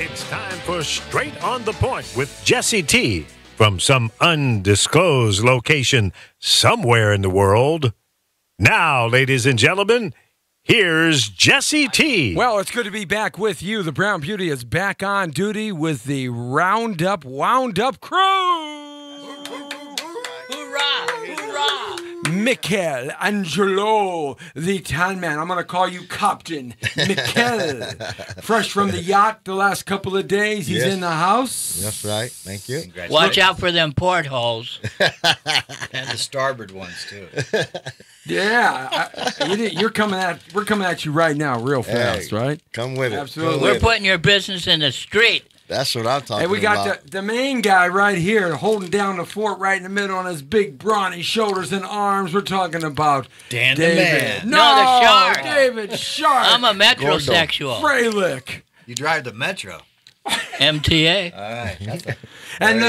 It's time for Straight on the Point with Jesse T. from some undisclosed location somewhere in the world. Now, ladies and gentlemen, here's Jesse T. Well, it's good to be back with you. The Brown Beauty is back on duty with the Roundup Wound Up crew. Hoorah! Hoorah! Michelangelo, the Tan Man. I'm going to call you Captain Michel. Fresh from the yacht the last couple of days. He's in the house. That's right. Thank you. Watch out for them portholes. And the starboard ones, too. Yeah. We're coming at you right now real fast, right? Come with it. Absolutely. We're putting your business in the street. That's what I'm talking about. Hey, we got the main guy right here holding down the fort right in the middle on his big brawny shoulders and arms. We're talking about Dan the David. Man. No, the Shark. David Shark. I'm a metrosexual. Freilich. You drive the Metro. MTA. All right. And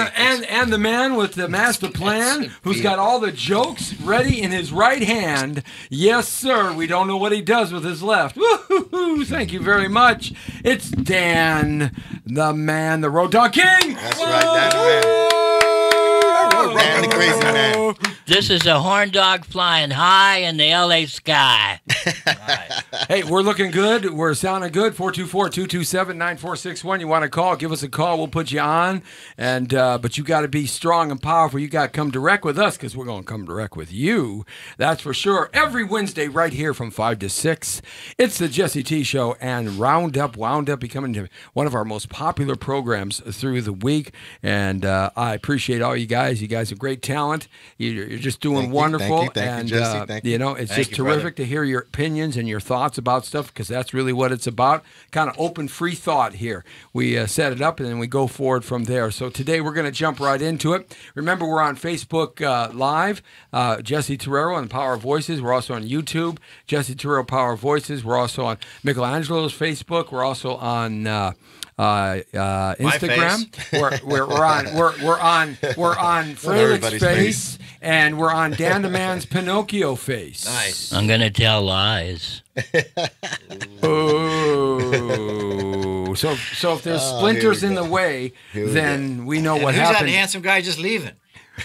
the man with the master plan who's got all the jokes ready in his right hand. Yes, sir. We don't know what he does with his left. Woo-hoo-hoo. Thank you very much. It's Dan, the man, the Road Dog King. That's right, Dan the Man. Dan the Crazy Man. This is a horn dog flying high in the LA sky. Nice. Hey, we're looking good. We're sounding good. 424-227-9461. You want to call? Give us a call. We'll put you on. And but you got to be strong and powerful. You got to come direct with us because we're going to come direct with you. That's for sure. Every Wednesday right here from 5 to 6. It's the Jesse T Show and Roundup Wound Up becoming one of our most popular programs through the week. And I appreciate all you guys. You guys are great talent. You're just doing wonderful. Thank you, Jesse. Thank you. You know, it's Thank just you, terrific brother. to hear your opinions and your thoughts about stuff because that's really what it's about. Kind of open, free thought here. We set it up and then we go forward from there. So today we're going to jump right into it. Remember, we're on Facebook Live, Jesse Torrero and Power of Voices. We're also on YouTube, Jesse Torrero Power of Voices. We're also on Michelangelo's Facebook. We're also on Instagram. We're on Freilich's face, and we're on Dan the Man's Pinocchio face. Nice. I'm going to tell lies. Oh, so if there's splinters in the way, then we know what Who's that happened. handsome guy just leaving?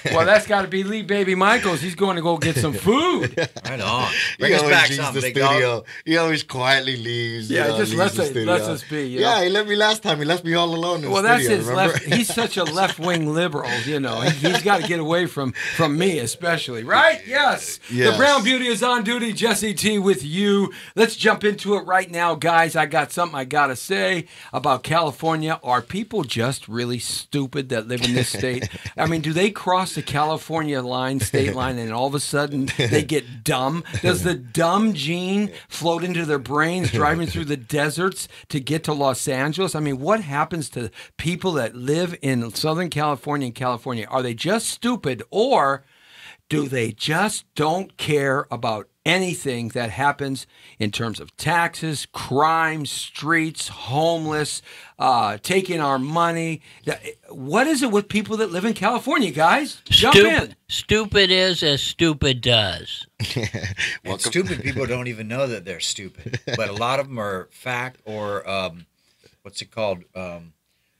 Well, that's got to be Lee Baby Michaels. He's going to go get some food. Right on. He Bring us always back leaves something, the big dog. studio. He always quietly leaves. Yeah, just leaves lets the us studio. be. You Yeah, know? he left me last time. He left me all alone in Well, the that's studio, his remember? left. He's such a left-wing liberal, you know. He's got to get away from me, especially, right? Yes. Yes. The Brown Beauty is on duty. Jesse T with you. Let's jump into it right now, guys. I got something I got to say about California. Are people just really stupid that live in this state? I mean, do they cross the California state line, and all of a sudden they get dumb? Does the dumb gene float into their brains driving through the deserts to get to Los Angeles? I mean, what happens to people that live in Southern California and California? Are they just stupid, or do they just don't care about anything that happens in terms of taxes, crime, streets, homeless, taking our money? What is it with people that live in California, guys? Jump in. Stupid is as stupid does. And stupid people don't even know that they're stupid. But a lot of them are fact or, what's it called?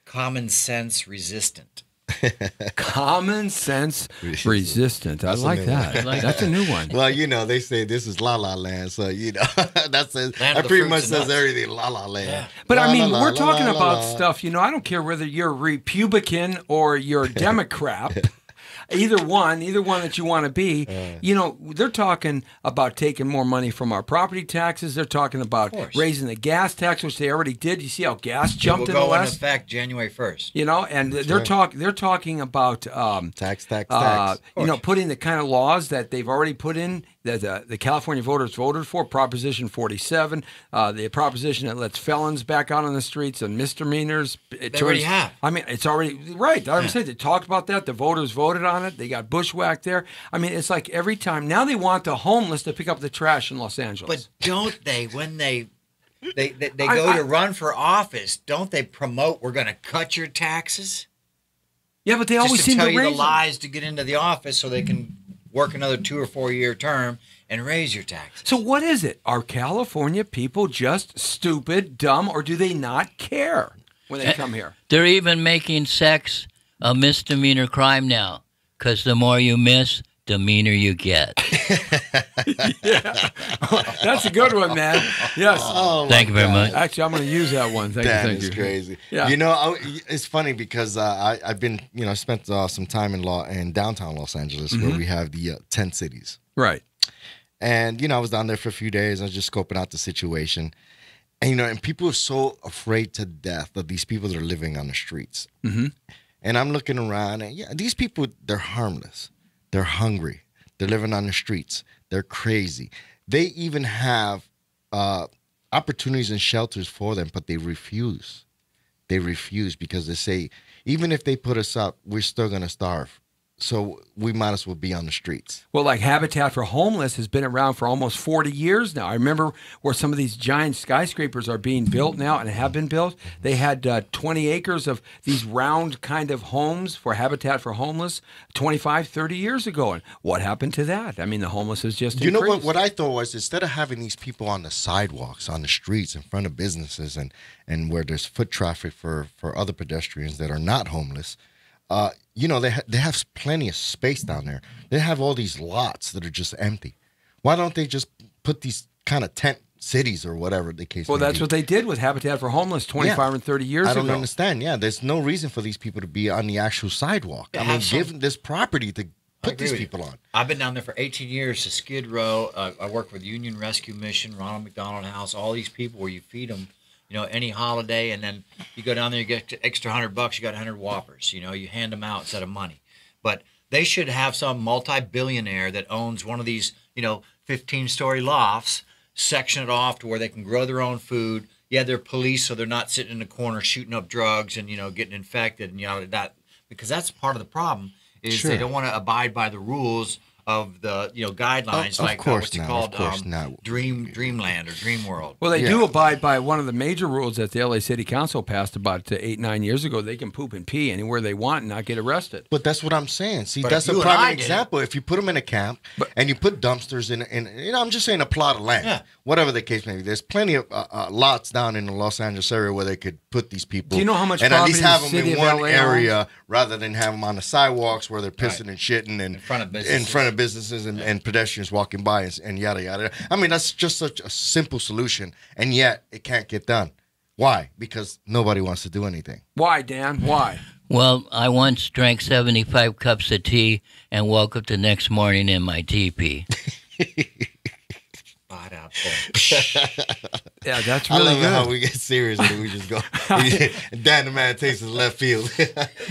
Common sense resistant. Common sense resistant. I like that. That's a new one. Well, you know, they say this is La La Land, so you know that of the pretty fruits much and says nuts. everything. La La Land. But La, I mean, la, we're la, talking la, about la. stuff, you know, I don't care whether you're Republican or you're Democrat. Either one that you want to be, you know, they're talking about taking more money from our property taxes. They're talking about raising the gas tax, which they already did. You see how gas jumped It in will the go into last? effect January 1st. You know, and they're talking about Tax. you know, putting the kind of laws that they've already put in that the California voters voted for, Proposition 47, the proposition that lets felons back out on the streets and misdemeanors. They already have. I mean, it's already right. I'm saying they talked about that. The voters voted on it. They got bushwhacked there. I mean, it's like every time now they want the homeless to pick up the trash in Los Angeles. But don't they, when they go to run for office, don't they promote we're going to cut your taxes? Yeah, but they always Just to seem tell to you the raise them. lies to get into the office so they can work another 2 or 4 year term and raise your taxes. So what is it? Are California people just stupid, dumb, or do they not care? when they come here. They're even making sex a misdemeanor crime now, because the more you miss, the meaner you get. Yeah, that's a good one, man. Yes. Oh, Thank you very much. Actually, I'm going to use that one. Thank That you. is crazy. Yeah. You know, it's funny because I've been, spent some time in downtown Los Angeles where we have the 10 cities. Right. And, I was down there for a few days. I was just scoping out the situation. And, and people are so afraid to death of these people that are living on the streets. Mm-hmm. And I'm looking around and, these people, they're harmless. They're hungry. They're living on the streets. They're crazy. They even have opportunities and shelters for them, but they refuse. They refuse because they say, even if they put us up, we're still going to starve. So we might as well be on the streets. Well, like Habitat for Homeless has been around for almost 40 years now. I remember where some of these giant skyscrapers are being built now and have been built. They had 20 acres of these round kind of homes for Habitat for Homeless 25, 30 years ago. And what happened to that? I mean, the homeless is just increased. You know what I thought was, instead of having these people on the sidewalks, on the streets, in front of businesses and where there's foot traffic for other pedestrians that are not homeless, they have plenty of space down there. They have all these lots that are just empty. Why don't they just put these kind of tent cities or whatever the case may be? Well, that's what they did with Habitat for Homeless 25 and 30 years ago. I don't understand. Yeah, there's no reason for these people to be on the actual sidewalk. Yeah, I mean, give this property to put these people on. I've been down there for 18 years to Skid Row. I work with Union Rescue Mission, Ronald McDonald House, all these people where you feed them, any holiday, and then you go down there, you get extra $100, you got 100 Whoppers. You hand them out instead of money. But they should have some multi-billionaire that owns one of these, 15-story lofts, section it off to where they can grow their own food. Yeah, they're police, so they're not sitting in the corner shooting up drugs and, getting infected and that, because that's part of the problem is they don't want to abide by the rules of the guidelines, like what's it called, Dreamland or Dream World. Well, they do abide by one of the major rules that the LA City Council passed about 8-9 years ago. They can poop and pee anywhere they want and not get arrested. But that's what I'm saying. See, But that's if a you and prime I did example. If you put them in a camp and you put dumpsters in I'm just saying a plot of land, whatever the case may be. There's plenty of lots down in the Los Angeles area where they could put these people. Do you know how much and at least property have the them city in of one LA area owns? rather than have them on the sidewalks where they're pissing and shitting and In front of businesses. And pedestrians walking by and yada yada. I mean, that's just such a simple solution, and yet it can't get done. Why? Because nobody wants to do anything. Why, Dan? Why? Well, I once drank 75 cups of tea and woke up the next morning in my teepee. Yeah, that's I really love good. how we get serious and we just go. Dan the man takes his left field.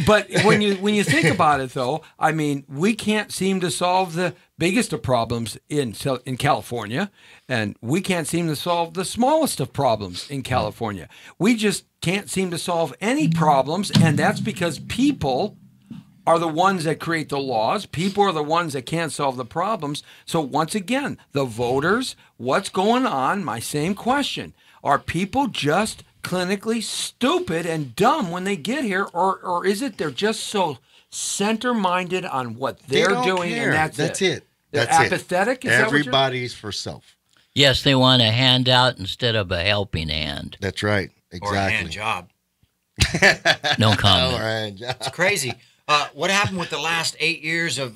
But when you think about it, though, I mean, we can't seem to solve the biggest of problems in California, and we can't seem to solve the smallest of problems in California. We just can't seem to solve any problems, and that's because people are the ones that create the laws. People are the ones that can't solve the problems. So once again, the voters, what's going on? My same question. Are people just clinically stupid and dumb when they get here, or is it they're just so center-minded on what they're doing care. and that's it? They're That's apathetic? it. Is that what you're- Everybody's for self. Yes, they want a handout instead of a helping hand. That's right. Or a hand Exactly. job. No comment. All right. It's crazy. What happened with the last 8 years of,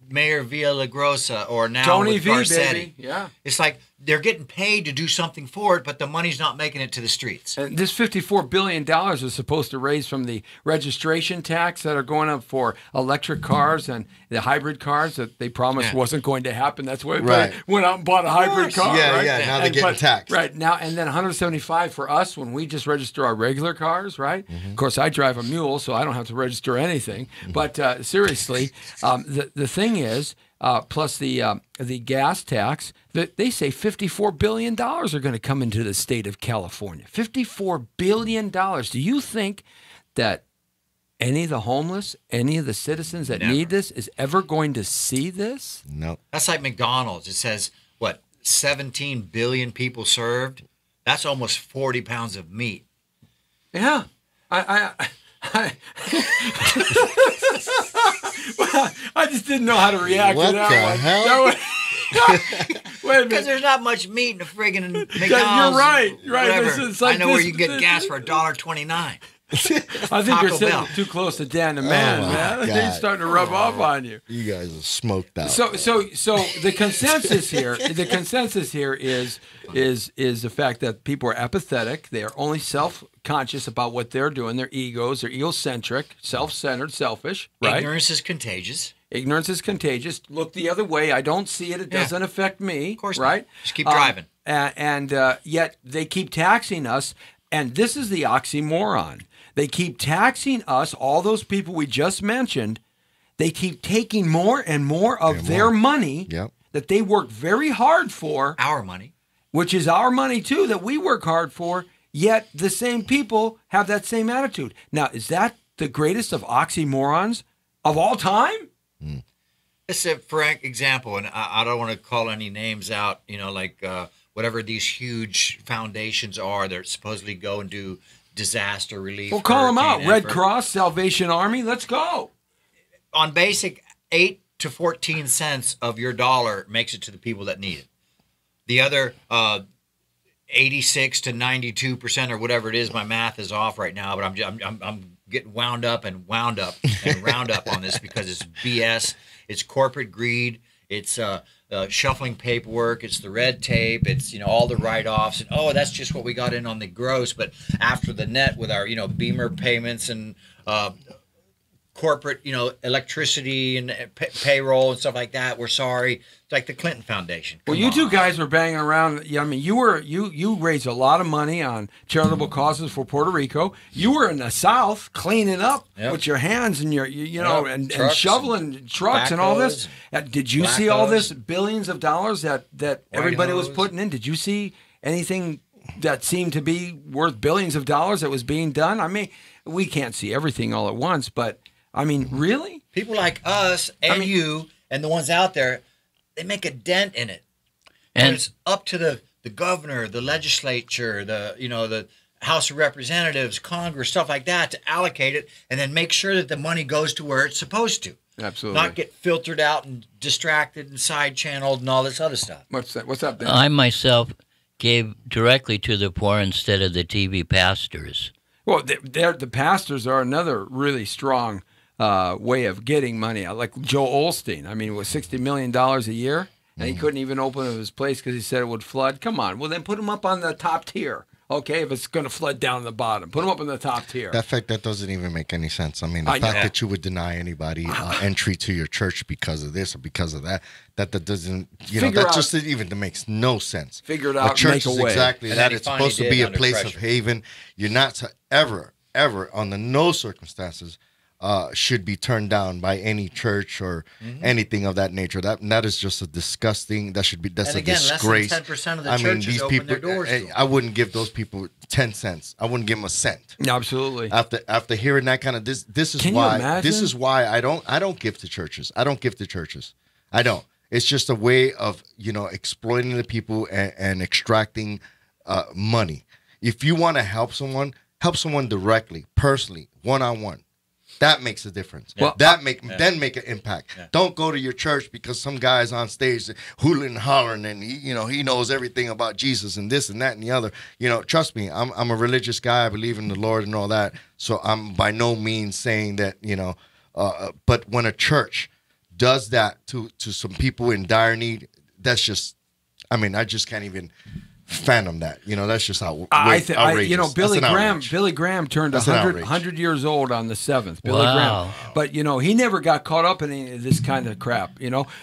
Mayor Villagrosa or now Tony with V, Garcetti? baby. Yeah. It's like they're getting paid to do something for it, but the money's not making it to the streets. And this $54 billion is supposed to raise from the registration tax that are going up for electric cars and the hybrid cars that they promised wasn't going to happen. That's why Right. they went out and bought a hybrid car. Yeah, right? yeah. Now they're And- getting but- taxed. Right. Now, and then 175 for us when we just register our regular cars, right? Of course, I drive a mule, so I don't have to register anything. But seriously, the thing is, plus the gas tax, they say $54 billion are going to come into the state of California. $54 billion. Do you think that any of the homeless, any of the citizens that need this is ever going to see this? No. That's like McDonald's. It says, 17 billion people served? That's almost 40 pounds of meat. Yeah. I just didn't know how to react What to that the one. hell? That one- Wait a Because minute. there's not much meat in a friggin' McDonald's. You're right. Whatever. This is like I know where this- you can get gas for $1.29. I think Taco you're sitting Bell. too close to Dan the man, my man. He's God. starting to rub off on you. You guys are smoked out. So the consensus here, is the fact that people are apathetic. They are only self-conscious about what they're doing. Their egos, they're egocentric, self-centered, selfish. Right? Ignorance is contagious. Ignorance is contagious. Look the other way. I don't see it. It doesn't affect me. Of course right? not. Just keep driving. And yet they keep taxing us. And this is the oxymoron. They keep taxing us, all those people we just mentioned. They keep taking more and more of their money that they work very hard for. Our money. Which is our money, too, that we work hard for. Yet the same people have that same attitude. Now, is that the greatest of oxymorons of all time? It's a frank example, and I don't want to call any names out, like whatever these huge foundations are that supposedly go and do disaster relief. Well, call them out. hurricane Red effort. Cross, Salvation Army, let's go. On basic, 8 to 14 cents of your dollar makes it to the people that need it. The other 86 to 92% or whatever it is, my math is off right now, but I'm getting wound up and round up on this because it's BS. It's corporate greed. It's shuffling paperwork. It's the red tape. It's all the write-offs. And that's just what we got in on the gross. But after the net with our Beamer payments and corporate electricity and payroll and stuff like that, we're sorry. It's like the Clinton Foundation. Well, you two guys were banging around. I mean, you raised a lot of money on charitable causes for Puerto Rico. You were in the South cleaning up with your hands and and shoveling trucks and all this. Did you see all this billions of dollars that everybody was putting in? Did you see anything that seemed to be worth billions of dollars that was being done? I mean, we can't see everything all at once, but I mean, really? People like us and you and the ones out there, they make a dent in it. And it's up to the governor, the legislature, the House of Representatives, Congress, stuff like that to allocate it and then make sure that the money goes to where it's supposed to. Absolutely. Not get filtered out and distracted and side channeled and all this other stuff. What's that? What's up, Ben? I myself gave directly to the poor instead of the TV pastors. Well, the pastors are another really strong way of getting money. Like Joe Olstein. I mean, it was $60 million a year, and he couldn't even open his place because he said it would flood. Come on. Well, then put him up on the top tier. Okay, if it's going to flood down the bottom, put him up in the top tier. That doesn't even make any sense. I mean, the fact that you would deny anybody entry to your church because of this or because of that doesn't, that just even makes no sense. Figure it out. A church make a is way. exactly And that. then he It's supposed to finally be did a place under of haven. You're not to ever, under no circumstances, should be turned down by any church or anything of that nature. That is just a disgusting. That's a disgrace. Less than 10% of the churches these open people. their doors to them. I wouldn't give those people 10 cents. I wouldn't give them a cent. Absolutely. After hearing that kind of this is Can you why imagine? this is why I don't give to churches. I don't give to churches. I don't. It's just a way of exploiting the people and extracting money. If you want to help someone directly, personally, one-on-one. That makes a difference. Well, then make an impact. Yeah. Don't go to your church because some guy's on stage hooting and hollering and he knows everything about Jesus and this and that and the other. Trust me, I'm a religious guy. I believe in the Lord and all that. So I'm by no means saying that but when a church does that to some people in dire need, that's just, I just can't even fathom that. That's just how outrageous. Billy Graham turned 100 years old on the 7th. Billy Graham. But he never got caught up in any of this kind of crap,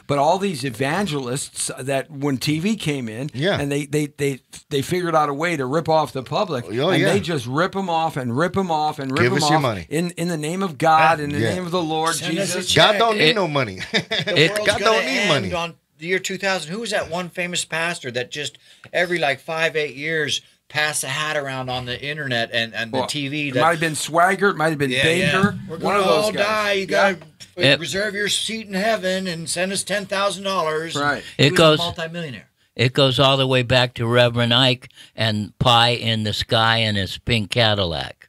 But all these evangelists that when TV came in and they figured out a way to rip off the public they just rip them off and rip them off and rip Give them us off your money. in the name of God, in the name of the Lord Jesus. God don't need no money. God don't need money. On the year 2000, who was that one famous pastor that just every 5-8 years passed a hat around on the internet and the TV? It might have been Swagger, it might have been Baker. We're One going of to those all guys. die. You got to reserve your seat in heaven and send us $10,000. Right. He was a multimillionaire. It goes all the way back to Reverend Ike and Pie in the Sky and his pink Cadillac.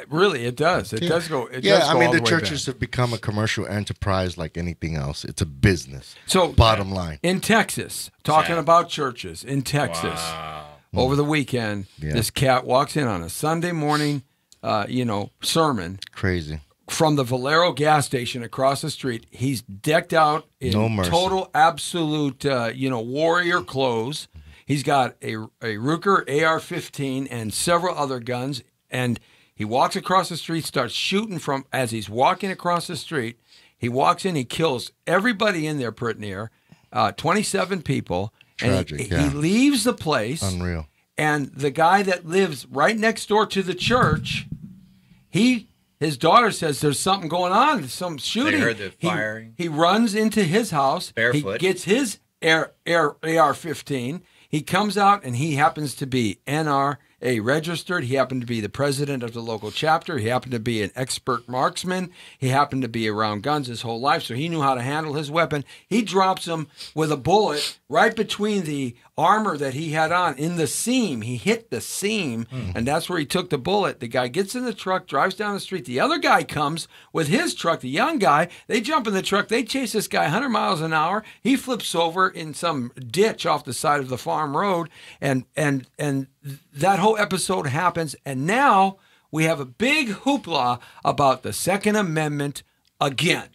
Really, it does. It does go. It Yeah, does I go mean, all the way churches back. have become a commercial enterprise like anything else. It's a business. So, bottom line. in Texas, talking about churches in Texas, over the weekend, this cat walks in on a Sunday morning, sermon. Crazy. From the Valero gas station across the street. He's decked out in No mercy. total, absolute, warrior clothes. He's got a Ruger AR-15 and several other guns, and he walks across the street, starts shooting from as he's walking across the street. He walks in, he kills everybody in there pretty near, 27 people, Tragic, and he leaves the place. Unreal. And the guy that lives right next door to the church, his daughter says there's something going on, some shooting. They heard the firing. He runs into his house. Barefoot. He gets his AR-15. He comes out, and he happens to be NRA registered. He happened to be the president of the local chapter. He happened to be an expert marksman. He happened to be around guns his whole life, so he knew how to handle his weapon. He drops him with a bullet right between the armor that he had on in the seam. He hit the seam, and that's where he took the bullet. The guy gets in the truck, drives down the street. The other guy comes with his truck, the young guy. They jump in the truck. They chase this guy 100 miles an hour. He flips over in some ditch off the side of the farm road, and that whole episode happens. And now we have a big hoopla about the Second Amendment again.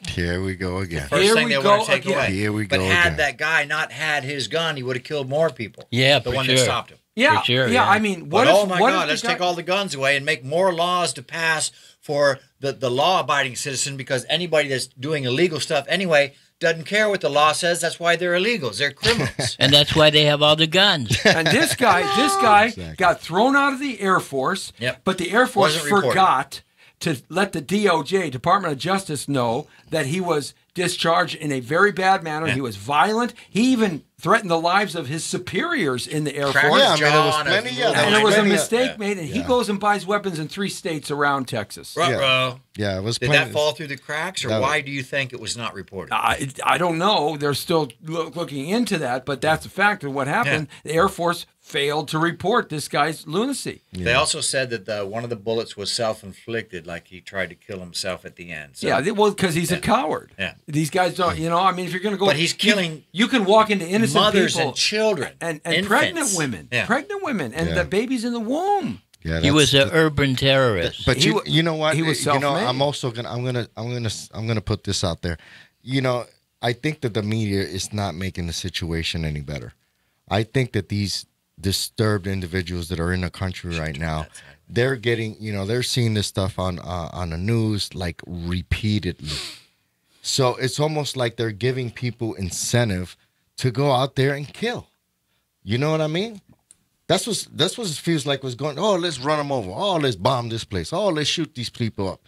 Here we go again. First Here thing we they go want to take again. away. Here we But go had again. that guy not had his gun, he would have killed more people. Yeah, the for one sure. that stopped him. Yeah, For sure, yeah. yeah. I mean, But what if my what God, if let's the guy- take all the guns away and make more laws to pass for the law-abiding citizen, because anybody that's doing illegal stuff anyway doesn't care what the law says. That's why they're illegals. They're criminals. And that's why they have all the guns. And this guy Exactly. got thrown out of the Air Force, Yep. but the Air Force Wasn't reported. forgot to let the DOJ, Department of Justice, know that he was discharged in a very bad manner. Yeah. He was violent. He even threatened the lives of his superiors in the Air Cracked Force. Yeah, I mean, there was John plenty, and yeah, And it was a plenty of- mistake yeah. made, and he Yeah. goes and buys weapons in 3 states around Texas. Ruh-roh. Yeah, it was Did plenty. that fall through the cracks, or That- why do you think it was not reported? I don't know. They're still looking into that, but that's a fact of what happened. The Air Force failed to report this guy's lunacy. They also said that one of the bullets was self-inflicted, like he tried to kill himself at the end. So, Yeah, well, because he's a coward. Yeah. These guys don't, I mean, if you're going to go. But he's killing You can walk into innocent mothers people and children and infants. pregnant women. Yeah. Pregnant women and Yeah. the babies in the womb. Yeah, He was that's- an urban terrorist. But He you know what? he was You know, self-made. I'm also gonna put this out there. I think that the media is not making the situation any better. I think that these disturbed individuals that are in the country right now, they're getting, they're seeing this stuff on the news like repeatedly. So it's almost like they're giving people incentive to go out there and kill. You know what I mean? That's what it feels like was going. Oh, let's run them over. Oh, let's bomb this place. Oh, let's shoot these people up.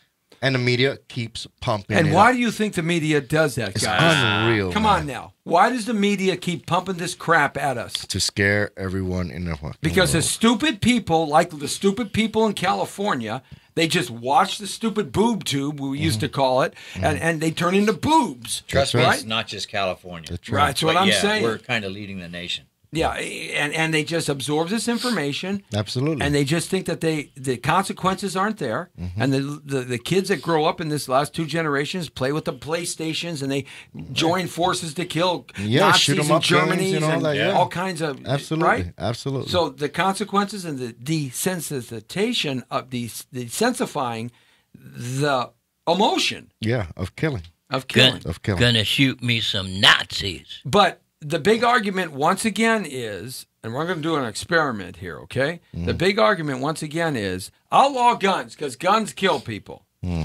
And the media keeps pumping. And it why up. do you think the media does that, It's guys? unreal. Come man. on now. Why does the media keep pumping this crap at us? To scare everyone in the fucking Because the world. stupid people, like the stupid people in California, they just watch the stupid boob tube, we used to call it, and they turn into boobs. Trust me, right? it's not just California. That's Right, that's what But I'm yeah, saying. we're kind of leading the nation. Yeah, and they just absorb this information, Absolutely. and they just think that the consequences aren't there, and the kids that grow up in this last 2 generations play with the PlayStations, and they join forces to kill Nazis shoot 'em in up Germany games and all that, yeah. all kinds of Absolutely. right. Absolutely. So the consequences and the desensitization of desensifying the emotion yeah, of killing. of killing. Of killing. Gonna shoot me some Nazis. But the big argument once again is, and we're going to do an experiment here, okay? The big argument once again is outlaw guns because guns kill people.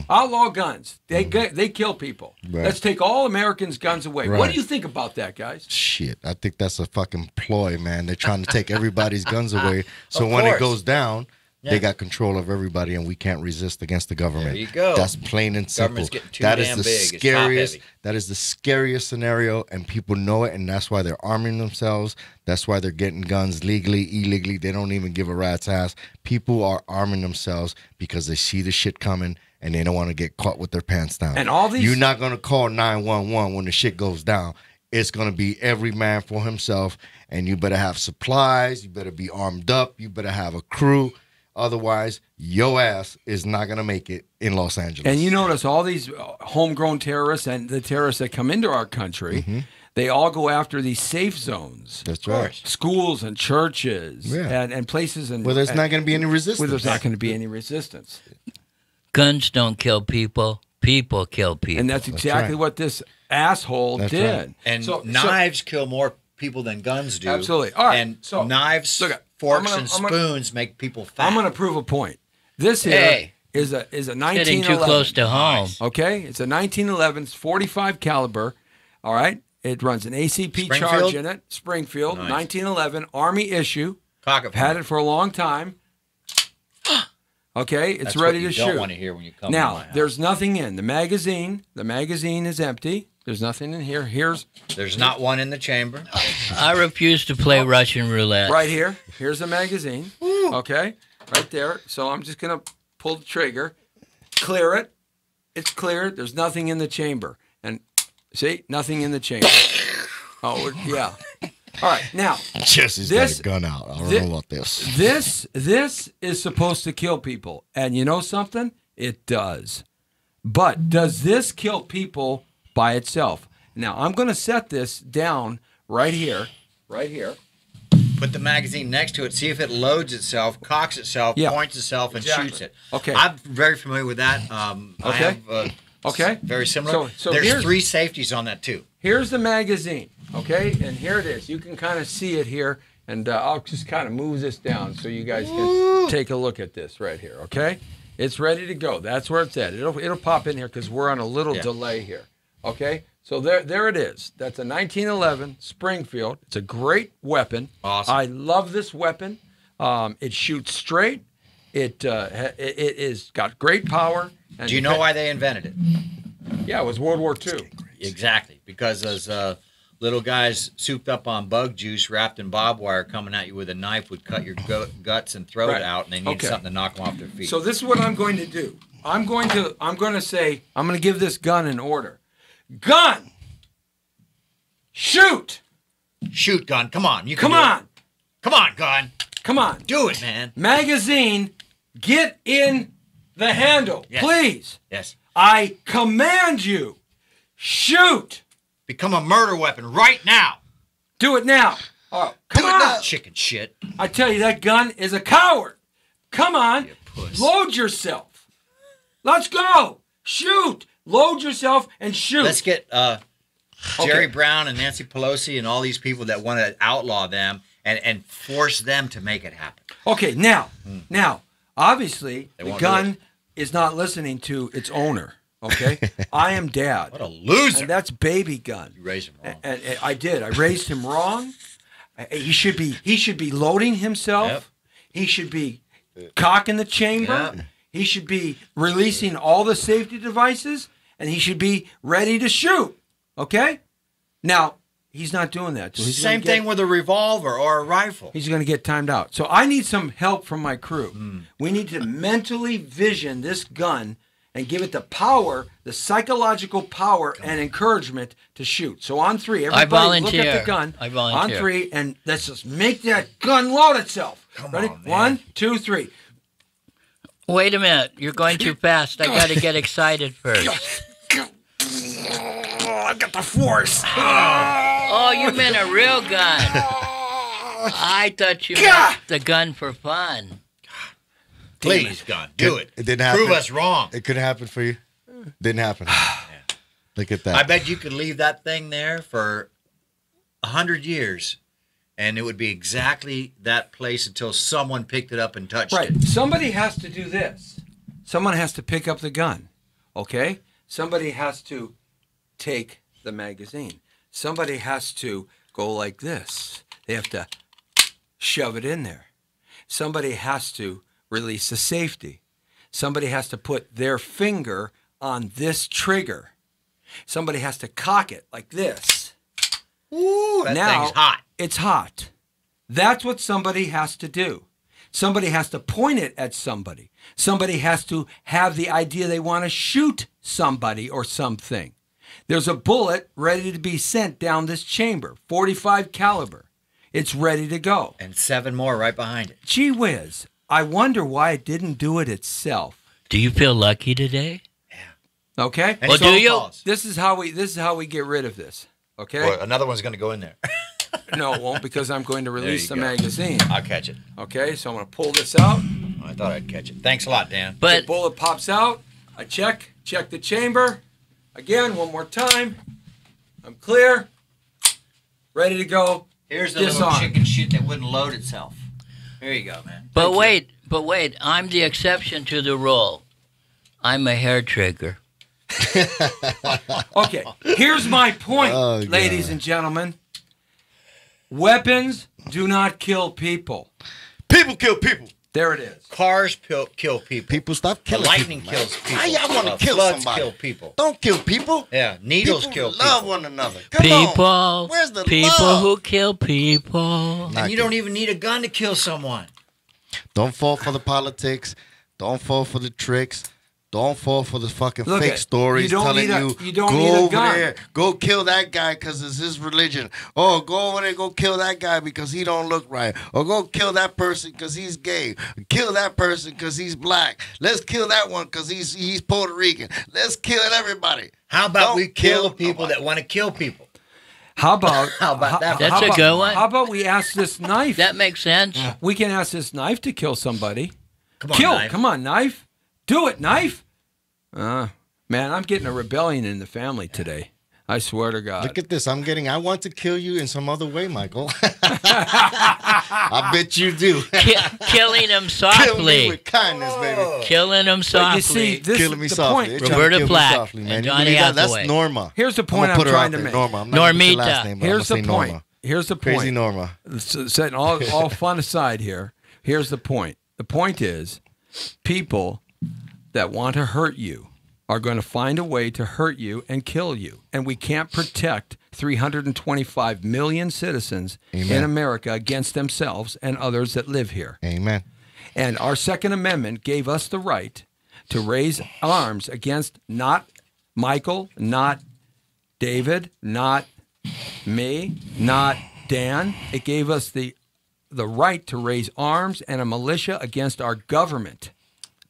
Outlaw guns. They kill people. Right. Let's take all Americans' guns away. What Right. do you think about that, guys? Shit, I think that's a fucking ploy, man. They're trying to take everybody's guns away. So Of when it course. goes down, Yeah. they got control of everybody, and we can't resist against the government. There you go. That's plain and simple. Government's getting too That is damn the big. It's scariest. top-heavy. That is the scariest scenario, and people know it, and that's why they're arming themselves. That's why they're getting guns legally, illegally. They don't even give a rat's ass. People are arming themselves because they see the shit coming, and they don't want to get caught with their pants down. And all these- You're not gonna call 911 when the shit goes down it's going to be every man for himself, and you better have supplies, you better be armed up, you better have a crew. Otherwise, your ass is not going to make it in Los Angeles. And you notice all these homegrown terrorists and the terrorists that come into our country, they all go after these safe zones. That's right. Schools and churches and places where there's not going to be any resistance. Where there's not going to be any resistance. Guns don't kill people. People kill people. And that's exactly what this asshole did. Right. And knives kill more people than guns do. Absolutely. All right. And knives, forks, and spoons make people fat. I'm going to prove a point. This here is a 1911. Getting too close to home. Okay, it's a 1911 .45 caliber. All right, it runs an ACP charge in it. Springfield, 1911 Army issue. Had it for a long time. Okay, it's ready to shoot. Don't want to hear when you come. Now, there's nothing in the magazine. The magazine is empty. There's nothing in here. There's not one in the chamber. I refuse to play Russian roulette. Right here. Here's the magazine. Okay, right there. So I'm just gonna pull the trigger, clear it. It's cleared. There's nothing in the chamber. And see, nothing in the chamber. Oh, yeah. All right, now. Jesse's got a gun out. I don't know about this. This is supposed to kill people. And you know something? It does. But does this kill people by itself? Now, I'm going to set this down right here. Right here. Put the magazine next to it. See if it loads itself, cocks itself, points itself, and shoots it. Okay. I'm very familiar with that. I have very similar. So there's 3 safeties on that, too. Here's the magazine. Okay, and here it is. You can kind of see it here, and I'll just kind of move this down so you guys can take a look at this right here. Okay, it's ready to go. That's where it's at. It'll pop in here because we're on a little delay here. Okay, so there it is. That's a 1911 Springfield. It's a great weapon. Awesome. I love this weapon. It shoots straight. It is got great power. And do you know why they invented it? Yeah, it was World War II. Exactly, because those little guys souped up on bug juice wrapped in barbed wire coming at you with a knife would cut your guts and throat out, and they need something to knock them off their feet. So this is what I'm going to do. I'm going to give this gun an order. Gun! Shoot! Shoot, gun. Come on. Come on, gun. Come on. Do it, man. Magazine, get in the handle, please. Yes. I command you. Shoot! Become a murder weapon right now. Do it now. Oh, come on. Chicken shit. I tell you, that gun is a coward. Come on. Load yourself. Let's go. Shoot. Load yourself and shoot. Let's get Jerry Brown and Nancy Pelosi and all these people that want to outlaw them and force them to make it happen. Okay, now, obviously, the gun is not listening to its owner. Okay, I am dad. What a loser! And that's baby gun. You raised him wrong. And I did. I raised him wrong. He should be loading himself. Yep. He should be cocking the chamber. Yep. He should be releasing all the safety devices, and he should be ready to shoot. Okay. Now he's not doing that. So Same thing with a revolver or a rifle. He's going to get timed out. So I need some help from my crew. We need to mentally vision this gun and give it the power, the psychological power and encouragement to shoot. So on 3, everybody look at the gun. I volunteer. On 3, and let's just make that gun load itself. Ready? On, 1, 2, 3. Wait a minute. You're going too fast. I got to get excited first. I've got the force. Oh, you meant a real gun. I thought you meant the gun for fun. Please, gun, do it. It didn't happen. Prove us wrong. It could happen for you. Didn't happen. Look at that. I bet you could leave that thing there for 100 years, and it would be exactly that place until someone picked it up and touched it. Right. Somebody has to do this. Someone has to pick up the gun. Okay? Somebody has to take the magazine. Somebody has to go like this. They have to shove it in there. Somebody has to release the safety. Somebody has to put their finger on this trigger. Somebody has to cock it like this. Ooh, that thing's hot. It's hot. That's what somebody has to do. Somebody has to point it at somebody. Somebody has to have the idea they want to shoot somebody or something. There's a bullet ready to be sent down this chamber, 45 caliber. It's ready to go. And 7 more right behind it. Gee whiz, I wonder why it didn't do it itself. Do you feel lucky today? Okay? And Well, do you? calls. This is how we get rid of this. Okay? Well, another one's going to go in there. No, it won't, because I'm going to release you the go. magazine. I'll catch it. Okay, so I'm going to pull this out. I thought I'd catch it. Thanks a lot, Dan. The But bullet pops out. I check the chamber. Again, one more time. I'm clear. Ready to go. Here's the little Disarm. chicken shit that wouldn't load itself. Here you go, man. but wait, I'm the exception to the rule. I'm a hair trigger. Okay, here's my point, Oh, God. ladies and gentlemen. Weapons do not kill people. People kill people. There it is. Cars kill people. People stop The killing lightning people, man. kills people. How y'all want to kill floods somebody? kill people. Don't kill people. Yeah, needles People kill love people. one another. Come on. People, Where's the people love? who kill people. And you don't even need a gun to kill someone. Don't fall for the politics. Don't fall for the tricks. Don't fall for the fucking Look fake at- stories you don't telling need a- you, you don't go need a over gun. there, go kill that guy because it's his religion. Oh, go over there, go kill that guy because he don't look right. Or go kill that person because he's gay. Kill that person because he's black. Let's kill that one because he's Puerto Rican. Let's kill everybody. How about Don't we kill kill people nobody. that want to kill people? How about How about that? That's how a about- good one. How about we ask this knife? That makes sense. We can ask this knife to kill somebody. Come on, Kill. knife. Come on, knife. Do it, knife. Man, I'm getting a rebellion in the family today. I swear to God. Look at this. I want to kill you in some other way, Michael. I bet you do. Killing him Kill me softly. with kindness, baby. Killing him But softly. you see, this Killing me is the softly. point. They're trying to Roberta kill me Flack softly, man. and You Johnny believe that? That's Hathaway. Norma. Here's the point I'm I'm gonna put her trying out to there, make. Norma. I'm not gonna put your Normita. last name, but Here's I'm the gonna say point. Norma. Here's the Crazy point. Norma. Setting all fun aside here. Here's the point. The point is, people that want to hurt you are going to find a way to hurt you and kill you. And we can't protect 325 million citizens in Amen. America against themselves and others that live here. Amen. And our Second Amendment gave us the right to raise arms against not Michael, not David, not me, not Dan. It gave us the right to raise arms and a militia against our government,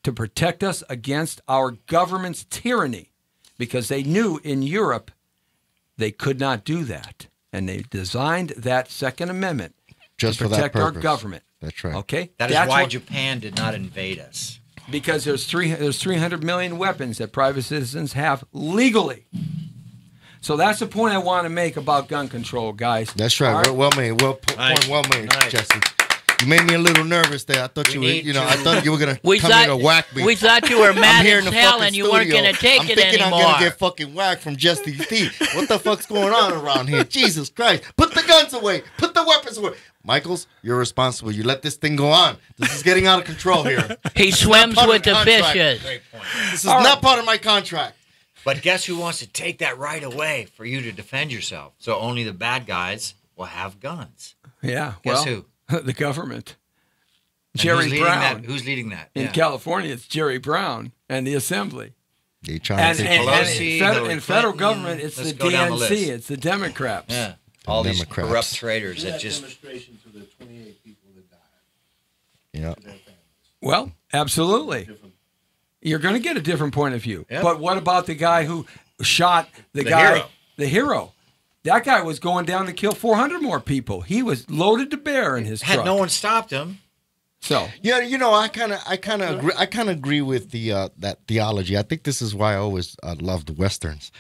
to protect us against our government's tyranny, because they knew in Europe they could not do that. And they designed that Second Amendment Just to for that protect our purpose. government. That's right. Okay? That is That's why what- Japan did not invade us. because there's 300 million weapons that private citizens have legally. So that's the point I want to make about gun control, guys. That's right. All right? Well made. Nice. Point well made, Nice. Jesse. You made me a little nervous there. I thought We need to- I thought you were gonna We come here to thought, whack me. we thought you were I'm mad here in as the hell fucking and you weren't studio. going to take I'm it thinking anymore. I'm gonna get fucking whacked from Jesse T. What the fuck's going on around here? Jesus Christ! Put the guns away. Put the weapons away. Michaels, you're responsible. You let this thing go on. This is getting out of control here. He swims part of with the the contract. fishes. Great point. This is not part of my contract. But guess who wants to take that right away for you to defend yourself? So only the bad guys will have guns. Yeah. Guess well, who? The government. And Jerry who's leading Brown. that? Who's leading that? In Yeah. California, it's Jerry Brown and the Assembly. They trying And, to take and, and Pelosi, in federal, Hillary in federal Clinton. government, it's Let's the go down the DNC, list. it's the Democrats. Yeah. All these Democrats. corrupt traitors that just demonstration to the 28 people that died. Yeah. To their families. Well, absolutely. You're going to get a different point of view. Yep. But what about the guy who shot the guy, hero. the hero? That guy was going down to kill 400 more people. He was loaded to bear in his had truck. no one stopped him. So, Yeah, I kind of agree with the that theology. I think this is why I always loved the westerns.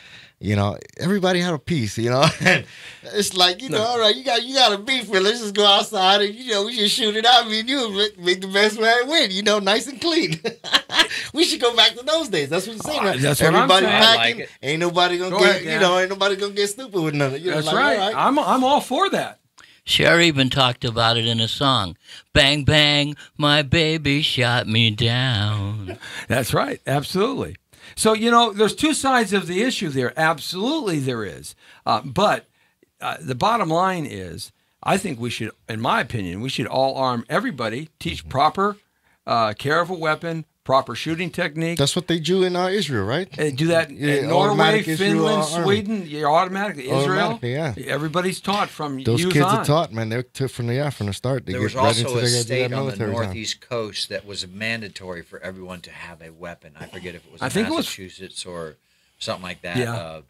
Everybody had a piece. And it's like all right, you got a beef with. Let's just go outside and we just shoot it out. I mean, you make the best man win. Nice and clean. We should go back to those days. That's what you're saying. Right? That's what I'm Everybody saying. I packing. like it. Ain't nobody gonna Go get. ahead, Dan. Ain't nobody gonna get stupid with nothing. that's like, right. all right. I'm all for that. Cher even talked about it in a song. Bang, bang, my baby shot me down. That's right. Absolutely. So, there's two sides of the issue there. Absolutely there is. But the bottom line is, I think we should, in my opinion, we should all arm everybody, teach proper care of a weapon, proper shooting technique. That's what they do in Israel, right? They do that Yeah, in Norway, automatic Israel Finland, army. Sweden. You're automatically Israel. Automatically, yeah. Everybody's taught from Those youth kids on. are taught, man. They're from the start. They There get was right also into a the state on the military time. northeast coast that was mandatory for everyone to have a weapon. I forget if it was I think it was- Massachusetts or something like that. Yeah.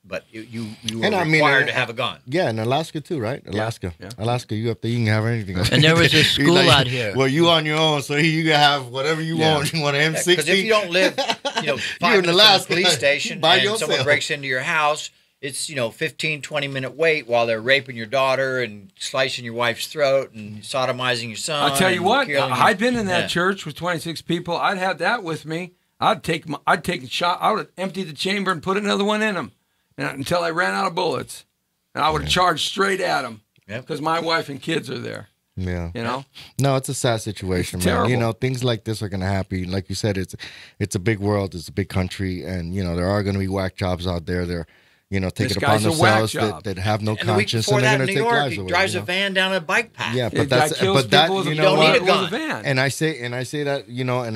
But you were And I mean, required to have a gun. Yeah, in Alaska too, right? Alaska. yeah. Alaska, you up there, you can have anything. And there was a You're school out here. Well, you on your own, so you can have whatever you want. You want an M60? Because if you don't live, 5 You're in minutes from the Alaska, police station by and yourself. someone breaks into your house, it's 15, 20-minute wait while they're raping your daughter and slicing your wife's throat and sodomizing your son. I'll tell you and what, killing I'd been in that Yeah. church with 26 people. I'd have that with me. I'd take a shot. I would empty the chamber and put another one in them until I ran out of bullets. And I would have charged straight at them Yep. because my wife and kids are there. Yeah. You know, No, it's a sad situation, It's man. terrible. Things like this are going to happen. Like you said, it's a big world. It's a big country. And, there are going to be whack jobs out there. They're, take This it upon guy's a whack themselves job. that have no And the week conscience. before And they're that going in to New take York, lives he away. drives a van down a bike path. Yeah, the but guy that's, kills but that, people with you a know don't need what? a gun. with a van. And I say that, and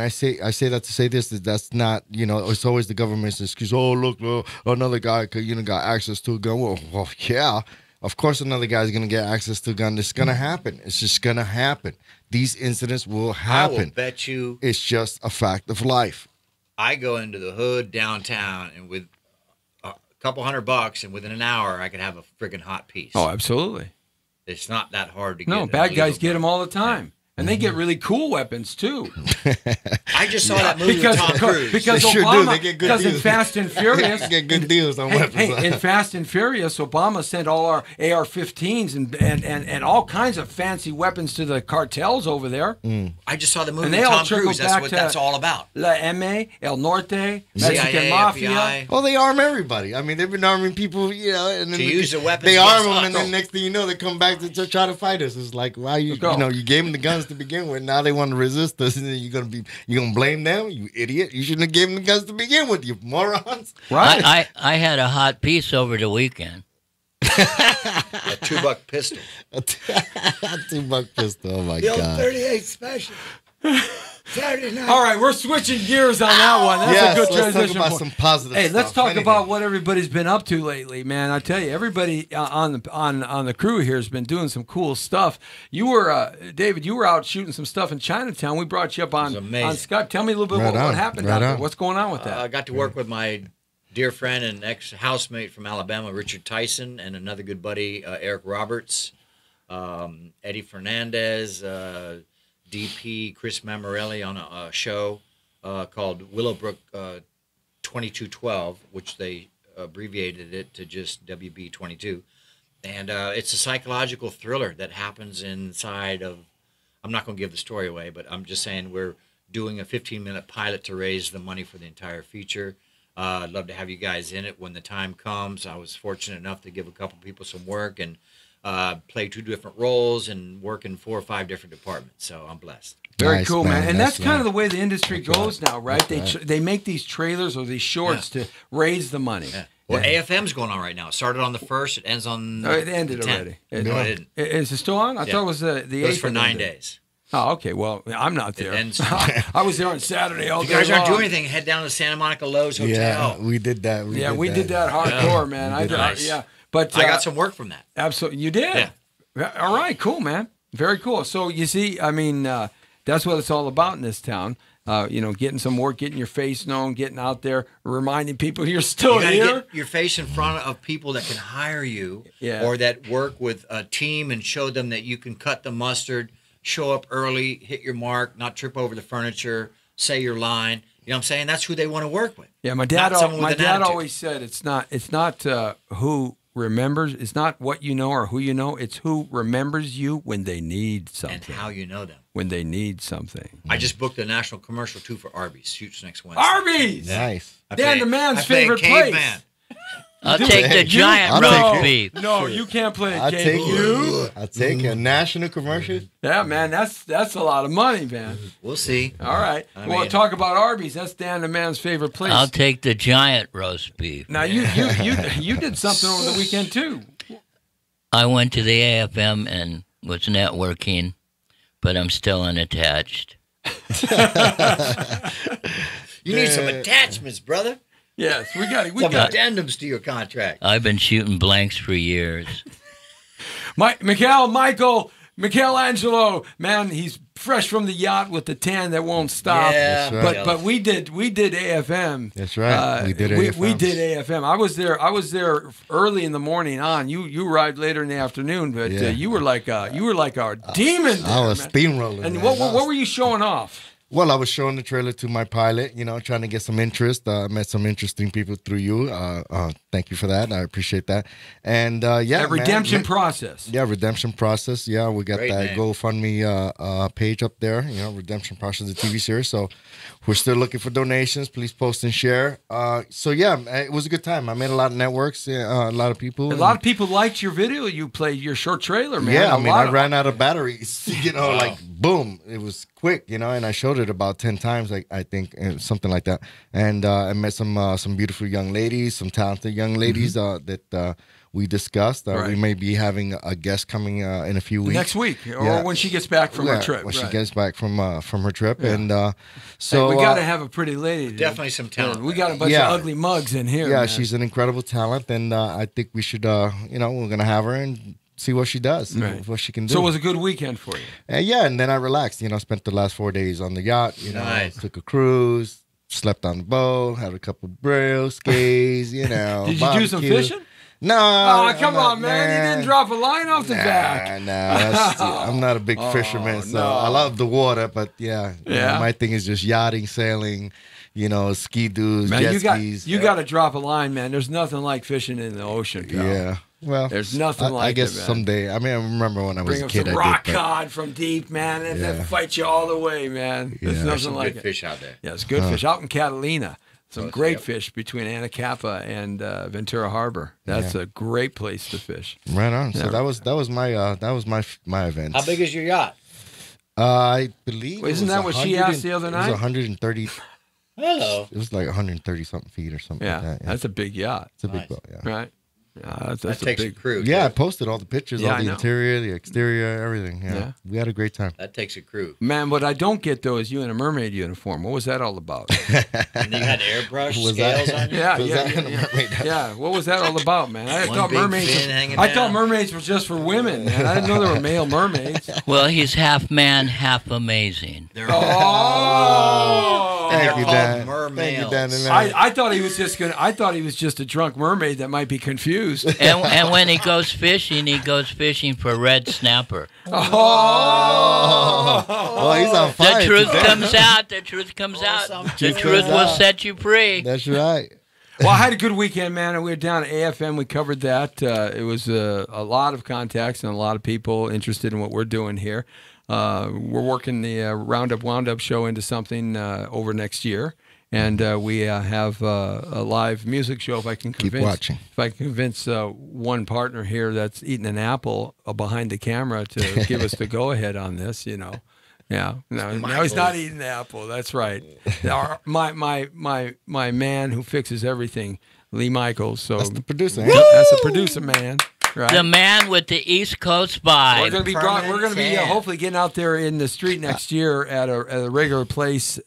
I say that to say this, that's not, it's always the government's excuse. Oh, look, another guy could, got access to a gun. Well, yeah, of course another guy's going to get access to a gun. It's going to happen. It's just going to happen. These incidents will I happen. will bet you It's just a fact of life. I go into the hood downtown and with a couple $100 and within an hour I could have a friggin' hot piece. Oh, absolutely. It's not that hard to get. No, an bad guys illegal get them gun. all the time. And they get really cool weapons too. I just saw that movie with Tom Cruise. Because They sure do. Obama, They get good because in deals. Fast and Furious, Get good deals on weapons. Hey, in Fast and Furious, Obama sent all our AR-15s and all kinds of fancy weapons to the cartels over there. I just saw the movie And with they all Tom trickle Cruise. That's back what to- that's all about. La M.A., El Norte, Mexican CIA, Mafia. FBI. Oh, they arm everybody. I mean, they've been arming people, and then To use the weapons they arm against them, us. and then next thing you know, they come back to try to fight us. It's like, why you go. you gave them the guns to begin with. Now they want to resist us, and then you gonna blame them? You idiot! You shouldn't have given them the guns to begin with, you morons. Right. I had a hot piece over the weekend. A $2 pistol. $2 pistol. Oh my The old god. 38 special. Saturday night. All right, we're switching gears on that one. That's Yes, a good let's talk transition. about point. some positive Hey, let's stuff. talk Anything. about what everybody's been up to lately, man. I tell you, everybody on the crew here has been doing some cool stuff. You were, David, you were out shooting some stuff in Chinatown. We brought you up on Skype. Tell me a little bit Right about what on, happened right out there. on. What's going on with that? I got to work with my dear friend and ex-housemate from Alabama, Richard Tyson, and another good buddy, Eric Roberts, Eddie Fernandez, DP Chris Mammarelli on a show called Willowbrook 2212, which they abbreviated it to just WB22. And it's a psychological thriller that happens inside of, I'm not going to give the story away, but I'm just saying we're doing a 15-minute pilot to raise the money for the entire feature. I'd love to have you guys in it when the time comes. I was fortunate enough to give a couple people some work and play 2 different roles and work in 4 or 5 different departments. So I'm blessed. Very Nice, cool, man. And that's kind of right. the way the industry goes now, right? That's They make these trailers or these shorts to raise the money. Yeah. Well, AFM's going on right now. It started on the 1st. It ends on Oh, it ended the 10th. already. No, it didn't. Is it still on? I thought it was the 8th. It was for that 9 ended. days. Oh, okay. Well, I'm not there. ends- I was there on Saturday all If day you guys aren't long. doing anything, head down to the Santa Monica Lowe's Hotel. Yeah, we did that. We did that hardcore, man. I did did, that. yeah. But I got some work from that. absolutely, you did. Yeah. All right, cool, man. Very cool. So you see, I mean, that's what it's all about in this town. Getting some work, getting your face known, getting out there, reminding people you're still You got to here. get your face in front of people that can hire you Yeah. or that work with a team and show them that you can cut the mustard, show up early, hit your mark, not trip over the furniture, say your line. You know what I'm saying? That's who they want to work with. Yeah, my dad. Not someone My with an dad attitude. always said it's not who remembers. It's not what you know or who you know. It's who remembers you when they need something. And how you know them. When they need something. I just booked a national commercial too for Arby's. Shoots next Wednesday. Arby's. Nice. I Dan play- the man's I play a favorite caveman. place. I'll take the giant I'll roast take beef. No, you can't play a I'll game. take You? I'll take a national commercial. Yeah, man, that's a lot of money, man. We'll see. All right. I Well, mean- talk about Arby's. That's Dan the man's favorite place. I'll take the giant roast beef. Now you did something over the weekend too. I went to the AFM and was networking, but I'm still unattached. You need some attachments, brother. Yes, we Some got addendums to your contract. I've been shooting blanks for years. Michelangelo, man, he's fresh from the yacht with the tan that won't stop. Yeah, That's right. But we did AFM. That's right. We did We AFM. did AFM. I was there early in the morning on. You arrived later in the afternoon, but Yeah. you were like a demon. I there, was man. steamrolling. And man. what were you showing off? Well, I was showing the trailer to my pilot, trying to get some interest. I met some interesting people through you. Thank you for that. I appreciate that. And yeah, That redemption man, process. Yeah, redemption process. Yeah, we got Great that name. GoFundMe page up there. Redemption process, the TV series. So we're still looking for donations. Please post and share. So yeah, it was a good time. I made a lot of networks. A lot of people. A lot of people liked your video. You played your short trailer, man. Yeah, A lot I of- ran out of batteries. Like boom, it was quick. And I showed it about 10 times, I think, something like that. And I met some beautiful young ladies, some talented young ladies that we discussed. Right. We may be having a guest coming in a few weeks. next week, or Yeah. when she gets back from her Yeah, trip. when she right. gets back from her trip, Yeah. and Hey, so we got to have a pretty lady. Definitely some talent. We got a bunch Yeah. of ugly mugs in here. yeah, man. she's an incredible talent, and I think we should, we're gonna have her and see what she does, Right. what she can do. So it was a good weekend for you. Yeah, and then I relaxed. Spent the last 4 days on the yacht. Nice. Took a cruise, slept on the boat, had a couple of brewskis. Did you do some barbecue. fishing? No. Oh, come on, man. You didn't drop a line off the back. I'm not a big fisherman, so no. I love the water, but yeah, my thing is just yachting, sailing, ski doos, Man, jet you skis. got to drop a line, man. There's nothing like fishing in the ocean, pal. Yeah. Well, There's nothing I like guess it, man. someday. I mean, I remember when I was Bring a up kid, some I rock did. But cod from deep, man, and Yeah. then fight you all the way, man. There's Yeah. There's nothing some like good it. fish out there. Yeah, it's good fish out in Catalina. Some great yep. fish between Anacapa and Ventura Harbor. That's a great place to fish. right on. So Yeah. that was my event. How big is your yacht? I believe. Well, isn't it was that what she 100 asked the other It night? was 130. Hello. It was like 130 something feet or something. Yeah, like that. that's a big yacht, It's a big Nice. boat. Yeah. right? That's That a takes big. a crew. Yeah, I too. posted all the pictures, Yeah, all I the know. interior, the exterior, everything. Yeah. Yeah. We had a great time. That takes a crew. Man, what I don't get though is you in a mermaid uniform. What was that all about? And you had airbrush Was scales that- on you? Yeah, Was yeah, that in a yeah, mermaid? yeah. What was that all about, man? I One thought big mermaids. fin hanging I thought down. mermaids were just for women, man. I didn't know there were male mermaids. Well, he's half man, half amazing. They're Oh, And they're Thank you, called Dan. mermaids. Thank you, Dan. And I thought he was just gonna. I thought he was just a drunk mermaid that might be confused. And when he goes fishing for red snapper. Oh, Well, he's on fire. The truth today. comes out. The truth comes out. The truth will set you free. That's right. well, I had a good weekend, man. And we were down at AFM. We covered that. It was a lot of contacts and a lot of people interested in what we're doing here. We're working the Roundup Wound Up show into something over next year. And we have a live music show. If I can Keep convince, watching. if I can convince one partner here that's eating an apple behind the camera to give us the go ahead on this, Yeah, no, he's not eating the apple. That's right. My man who fixes everything, Lee Michaels. So That's the producer. that's the producer man. Right. The man with the East Coast We're vibe. gonna be hopefully getting out there in the street next year at a regular place,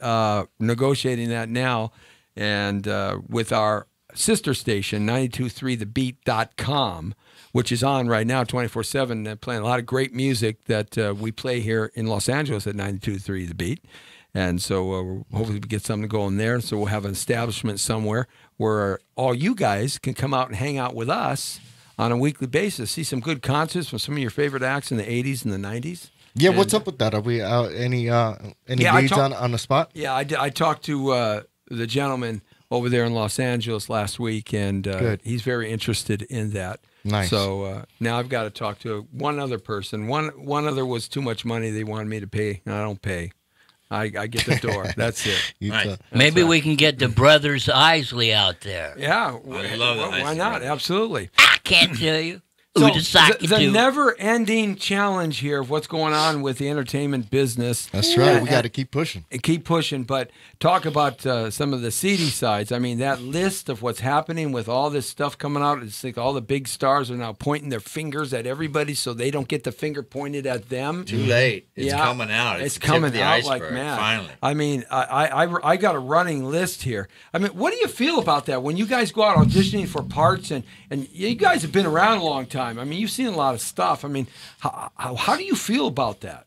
negotiating that now, and with our sister station 92.3thebeat.com, which is on right now 24/7, playing a lot of great music that we play here in Los Angeles at 92.3 The Beat. And so hopefully we get something going there. So we'll have an establishment somewhere where all you guys can come out and hang out with us on a weekly basis. See some good concerts from some of your favorite acts in the 80s and the 90s. Yeah, And- what's up with that? Are we any Yeah, I leads talk- on the spot? Yeah, I talked to the gentleman over there in Los Angeles last week, and Good. he's very interested in that. Nice. So now I've got to talk to one other person. One other was too much money they wanted me to pay, and I don't pay. I get the door. That's it. Right. Maybe we can get the brothers Isley out there. Yeah, I love that. why not? Absolutely. I can't tell you. the never-ending challenge here of what's going on with the entertainment business. That's right. We got to keep pushing. Keep pushing. But talk about some of the seedy sides. I mean, that list of what's happening with all this stuff coming out, it's like all the big stars are now pointing their fingers at everybody so they don't get the finger pointed at them. Too late. It's coming out. It's coming out like mad. Finally. I mean, I got a running list here. I mean, what do you feel about that when you guys go out auditioning for parts and you guys have been around a long time? I mean, you've seen a lot of stuff. I mean, how do you feel about that?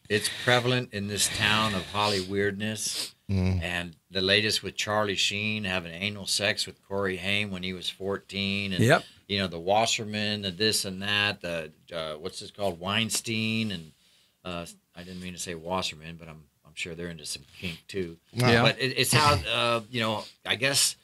It's prevalent in this town of Holly weirdness. And the latest with Charlie Sheen having anal sex with Corey Haim when he was 14. And, you know, the Wasserman, the this and that, the, what's this called, Weinstein. And I didn't mean to say Wasserman, but I'm sure they're into some kink too. Yeah. But it's how, you know, I guess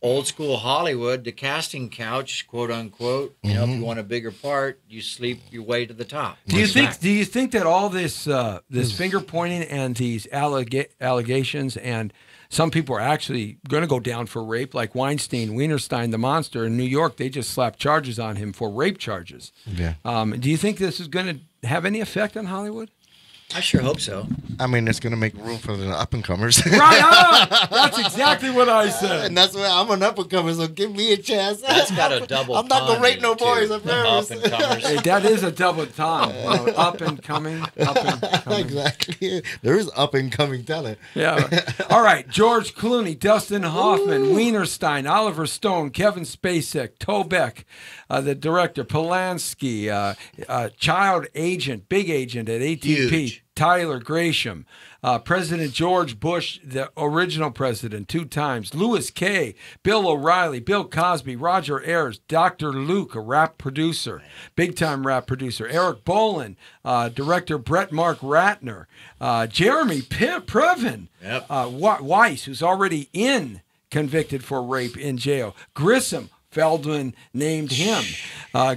old school Hollywood, the casting couch, quote unquote. You know, if you want a bigger part, you sleep your way to the top. Do you think that all this this finger pointing and these allegations, and some people are actually going to go down for rape, like Weinstein, Wienerstein, the monster in New York? They just slapped charges on him for rape charges. Yeah. Do you think this is going to have any effect on Hollywood? I sure hope so. I mean, it's going to make room for the up-and-comers. Right on! That's exactly what I said. And that's why I'm an up-and-comer, so give me a chance. That's got a double I'm not going to rape no boys, I promise. Up-and-comers. Hey, that is a double time. Up and coming, up and coming. Exactly. There is up-and-coming talent. Yeah. All right. George Clooney, Dustin Hoffman, Wienerstein, Oliver Stone, Kevin Spacek, Tobeck, the director, Polanski, child agent, big agent at ATP. Huge. Tyler Gresham, President George Bush, the original president, 2 times, Louis Kay, Bill O'Reilly, Bill Cosby, Roger Ayers, Dr. Luke, a rap producer, big-time rap producer, Eric Bolin, director Brett Mark Ratner, Jeremy Previn, Weiss, who's already convicted for rape in jail, Grissom, Feldman named him,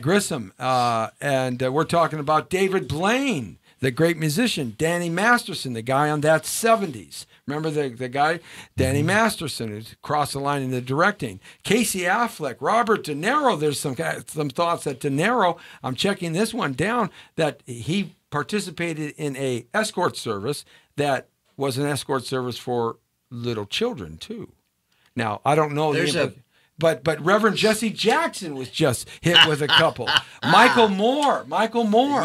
Grissom, and we're talking about David Blaine, the great musician, Danny Masterson, the guy on that 70s. Remember the guy? Danny Masterson, who's crossed the line into directing. Casey Affleck, Robert De Niro. There's some thoughts that De Niro, I'm checking this one down, that he participated in a escort service that was an escort service for little children, too. Now, I don't know. But Reverend Jesse Jackson was just hit with a couple. Michael Moore.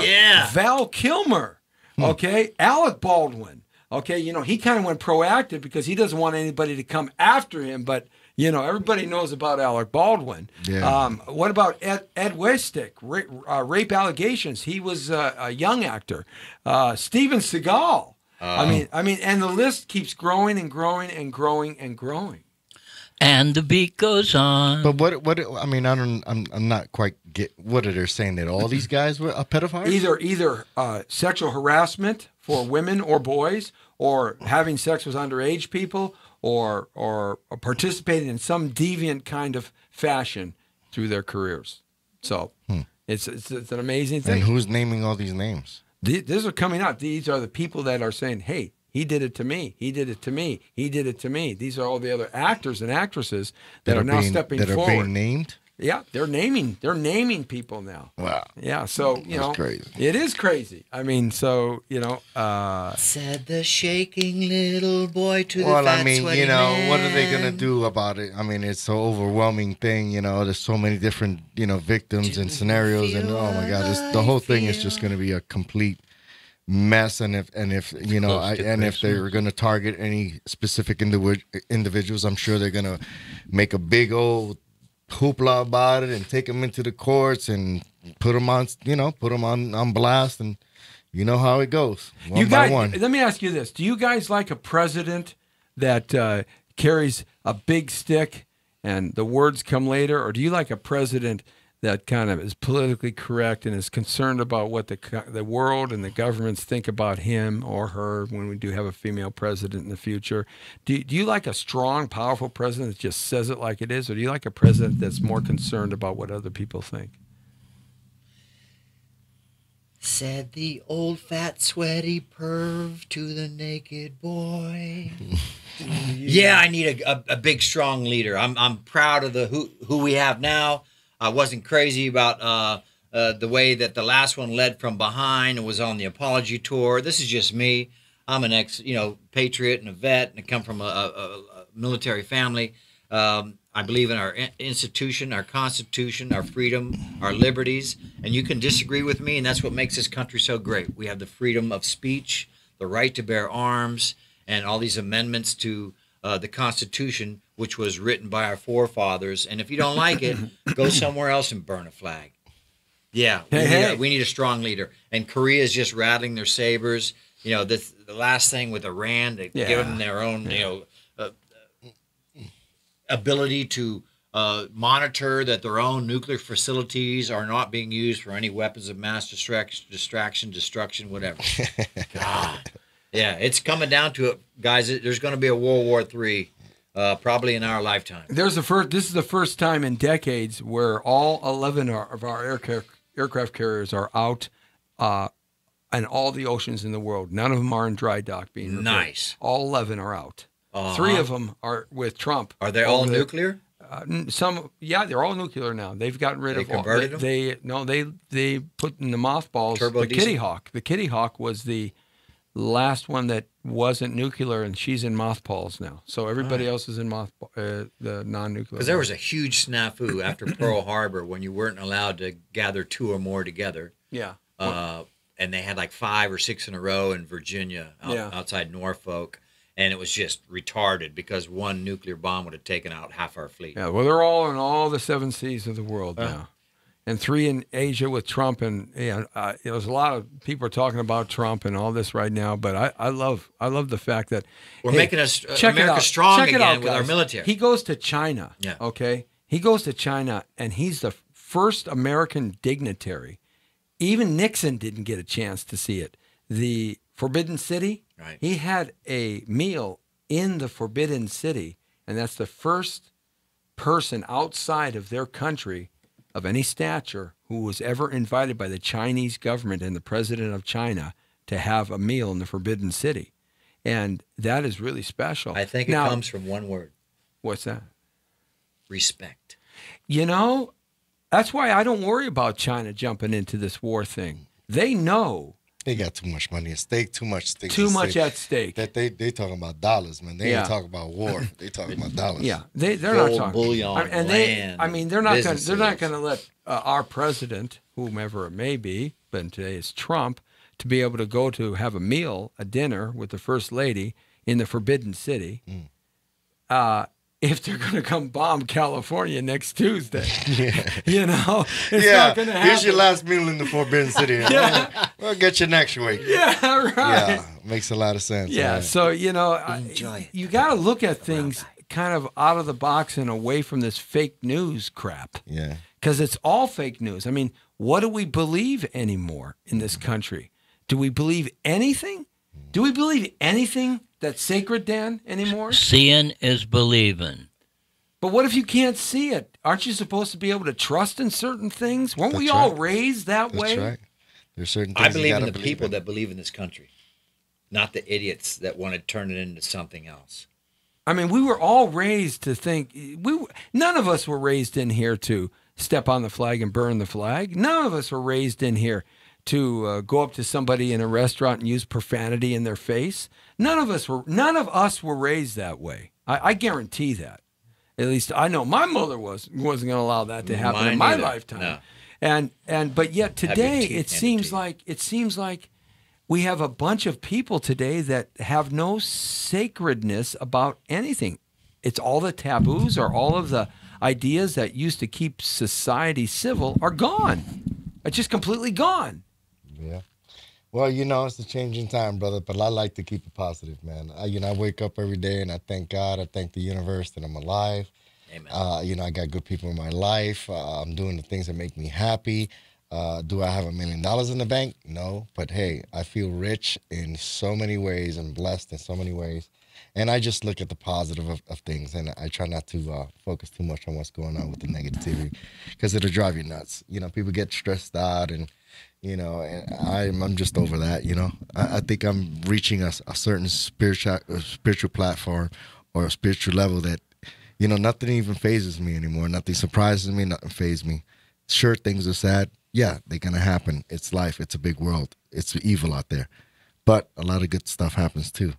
Yeah. Val Kilmer. Okay. Alec Baldwin. Okay. You know, he kind of went proactive because he doesn't want anybody to come after him. But, you know, everybody knows about Alec Baldwin. Yeah. What about Ed Westick? Rape allegations. He was a young actor. Steven Seagal. I mean, and the list keeps growing and growing and growing and growing. And the beat goes on. But what I mean, I'm not quite get what are they saying, that all these guys were pedophiles? Either sexual harassment for women or boys, or having sex with underage people, or participating in some deviant kind of fashion through their careers. So it's an amazing thing. And who's naming all these names? These are coming out. These are the people that are saying, hey, he did it to me. He did it to me. He did it to me. These are all the other actors and actresses that are now stepping forward. That are being named? Yeah, they're naming people now. Wow. Yeah, so, you know. Crazy. It is crazy. I mean, so, you know. Said the shaking little boy to the fat Well, I mean, you know, man. what are they going to do about it? I mean, it's an overwhelming thing, you know. There's so many different, you know, victims and scenarios. And, oh, my God, the whole thing is just going to be a complete mess. And if you know, if they're going to target any specific individuals, I'm sure they're going to make a big old hoopla about it and take them into the courts and put them on, you know, on blast, and you know how it goes. One by one. Let me ask you this: do you guys like a president that carries a big stick and the words come later, or do you like a president that kind of is politically correct and is concerned about what the world and the governments think about him or her when we do have a female president in the future? Do you like a strong, powerful president that just says it like it is, or do you like a president that's more concerned about what other people think? Said the old fat sweaty perv to the naked boy. Yeah, I need a big strong leader. I'm proud of who we have now. I wasn't crazy about the way that the last one led from behind and was on the apology tour. This is just me. I'm an patriot and a vet, and I come from a military family. I believe in our institution, our Constitution, our freedom, our liberties, and you can disagree with me, and that's what makes this country so great. We have the freedom of speech, the right to bear arms, and all these amendments to the Constitution, which was written by our forefathers. And if you don't like it, go somewhere else and burn a flag. Yeah, we need a strong leader. And Korea is just rattling their sabers. You know, the last thing with Iran, they give them their own, ability to monitor that their own nuclear facilities are not being used for any weapons of mass destruction, whatever. God. Yeah, it's coming down to it, guys. There's going to be a World War III probably in our lifetime. This is the first time in decades where all 11 of our aircraft carriers are out in all the oceans in the world. None of them are in dry dock being repaired. Nice. All 11 are out. 3 of them are with Trump. Are they all nuclear? They're all nuclear now. They've gotten rid of converted them? They put in the mothballs Turbo the diesel? Kitty Hawk. The Kitty Hawk was the last one that wasn't nuclear, and she's in mothballs now. So everybody else is in the non-nuclear. Because there was a huge snafu after Pearl Harbor when you weren't allowed to gather 2 or more together. Yeah. And they had like 5 or 6 in a row in Virginia outside Norfolk. And it was just retarded because one nuclear bomb would have taken out half our fleet. Yeah, well, they're all in all the 7 seas of the world now. And 3 in Asia with Trump. And there's a lot of people are talking about Trump and all this right now. But I love the fact that we're making us America strong again with our military. He goes to China. Yeah. Okay. He goes to China, and he's the first American dignitary. Even Nixon didn't get a chance to see it. The Forbidden City. Right. He had a meal in the Forbidden City, and that's the first person outside of their country of any stature who was ever invited by the Chinese government and the president of China to have a meal in the Forbidden City. And that is really special. I think it comes from one word. What's that? Respect. That's why I don't worry about China jumping into this war thing. They know. They got too much money at stake, too much at stake. That they talking about dollars, man. They ain't talking about war. They talking about dollars. Yeah, they're not talking. Bullion, they're not going to let our president, whomever it may be, but today it's Trump, to be able to go to have a dinner with the first lady in the Forbidden City. If they're going to come bomb California next Tuesday. It's not going to happen. Here's your last meal in the Forbidden City. We'll get you next week. Yeah, right. Yeah, makes a lot of sense. Yeah, right. so, you got to look at things kind of out of the box and away from this fake news crap. Yeah. Because it's all fake news. I mean, what do we believe anymore in this country? Do we believe anything? Do we believe anything that's sacred, Dan, anymore? Seeing is believing. But what if you can't see it? Aren't you supposed to be able to trust in certain things? Weren't we all raised that way? That's right. There's certain things I believe in the people that believe in this country, not the idiots that want to turn it into something else. I mean, we were all raised to think. None of us were raised in here to step on the flag and burn the flag. None of us were raised in here to go up to somebody in a restaurant and use profanity in their face. None of us were raised that way. I guarantee that. At least I know my mother wasn't going to allow that to happen in my lifetime. No. But yet today it seems like we have a bunch of people today that have no sacredness about anything. It's all the taboos or all of the ideas that used to keep society civil are gone. It's just completely gone. Yeah. Well, it's a changing time, brother, but I like to keep it positive, man. I wake up every day and I thank God. I thank the universe that I'm alive. Amen. I got good people in my life. I'm doing the things that make me happy. Do I have $1 million in the bank? No. But, hey, I feel rich in so many ways and blessed in so many ways. And I just look at the positive of things, and I try not to focus too much on what's going on with the negativity because it'll drive you nuts. People get stressed out and and I'm just over that, I think I'm reaching a certain spiritual platform or a spiritual level that, You know, nothing even phases me anymore. Nothing surprises me. Nothing phases me. Sure, things are sad. Yeah, they're going to happen. It's life. It's a big world. It's evil out there. But a lot of good stuff happens too.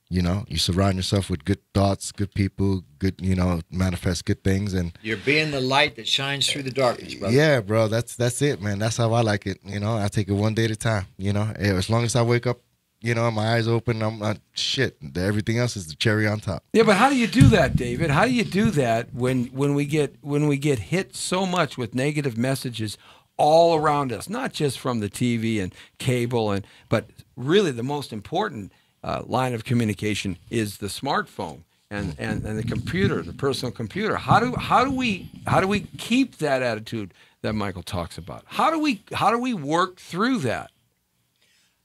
You know, you surround yourself with good thoughts, good people, good, you know, manifest good things. And You're being the light that shines through the darkness, brother. yeah, bro, that's it, man. That's how I like it. You know, I take it one day at a time. You know, as long as I wake up, you know, my eyes open, I'm not shit. Everything else is the cherry on top. Yeah, but how do you do that, David? How do you do that when we get hit so much with negative messages all around us, not just from the TV and cable, but really the most important line of communication is the smartphone and the computer, the personal computer. How do we keep that attitude that Michael talks about? How do we work through that?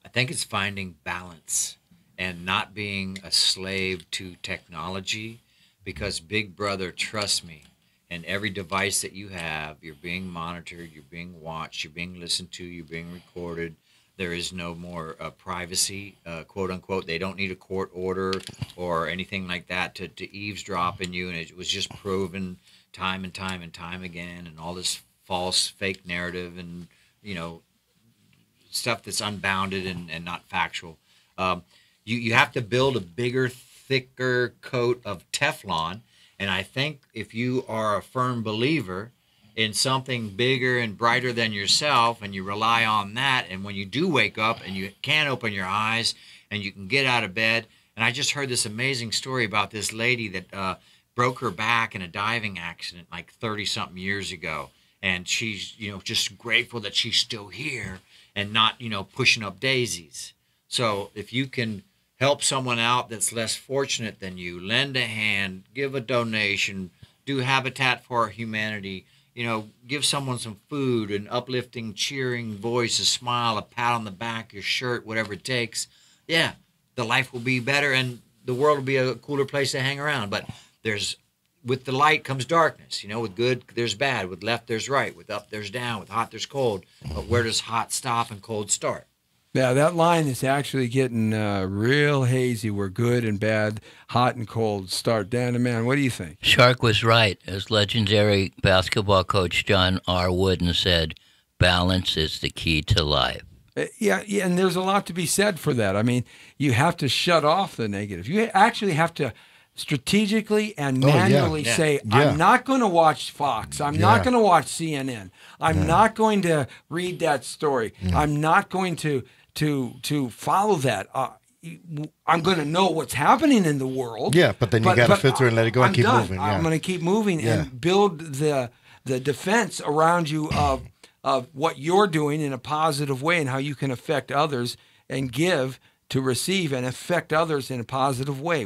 I think it's finding balance and not being a slave to technology, because Big Brother, trust me, and every device that you have, you're being monitored, you're being watched, you're being listened to, you're being recorded. There is no more privacy, quote unquote. They don't need a court order or anything like that to eavesdrop in you. And it was just proven time and time and time again, and all this false, fake narrative and, you know, stuff that's unbounded and not factual. You have to build a bigger, thicker coat of Teflon. And I think if you are a firm believer in something bigger and brighter than yourself, and you rely on that, and when you do wake up and you can open your eyes and you can get out of bed. And I just heard this amazing story about this lady that broke her back in a diving accident like 30-something years ago. And she's, you know, just grateful that she's still here and not, you know, pushing up daisies. So if you can help someone out that's less fortunate than you, lend a hand, give a donation, do Habitat for Humanity, you know, give someone some food, an uplifting, cheering voice, a smile, a pat on the back, your shirt, whatever it takes. Yeah, the life will be better and the world will be a cooler place to hang around. But with the light comes darkness. You know, with good, there's bad. With left, there's right. With up, there's down. With hot, there's cold. But where does hot stop and cold start? Yeah, that line is actually getting real hazy where good and bad, hot and cold start. Dan and man, what do you think? Shark was right. As legendary basketball coach John R. Wooden said, balance is the key to life. Yeah, and there's a lot to be said for that. I mean, you have to shut off the negative. You actually have to strategically and manually say, I'm not going to watch Fox. I'm not going to watch CNN. I'm not going to read that story. I'm not going to follow that. I'm going to know what's happening in the world. Yeah, but then you got to filter and let it go and keep moving. I'm going to keep moving and build the defense around you of what you're doing in a positive way and how you can affect others and give to receive and affect others in a positive way.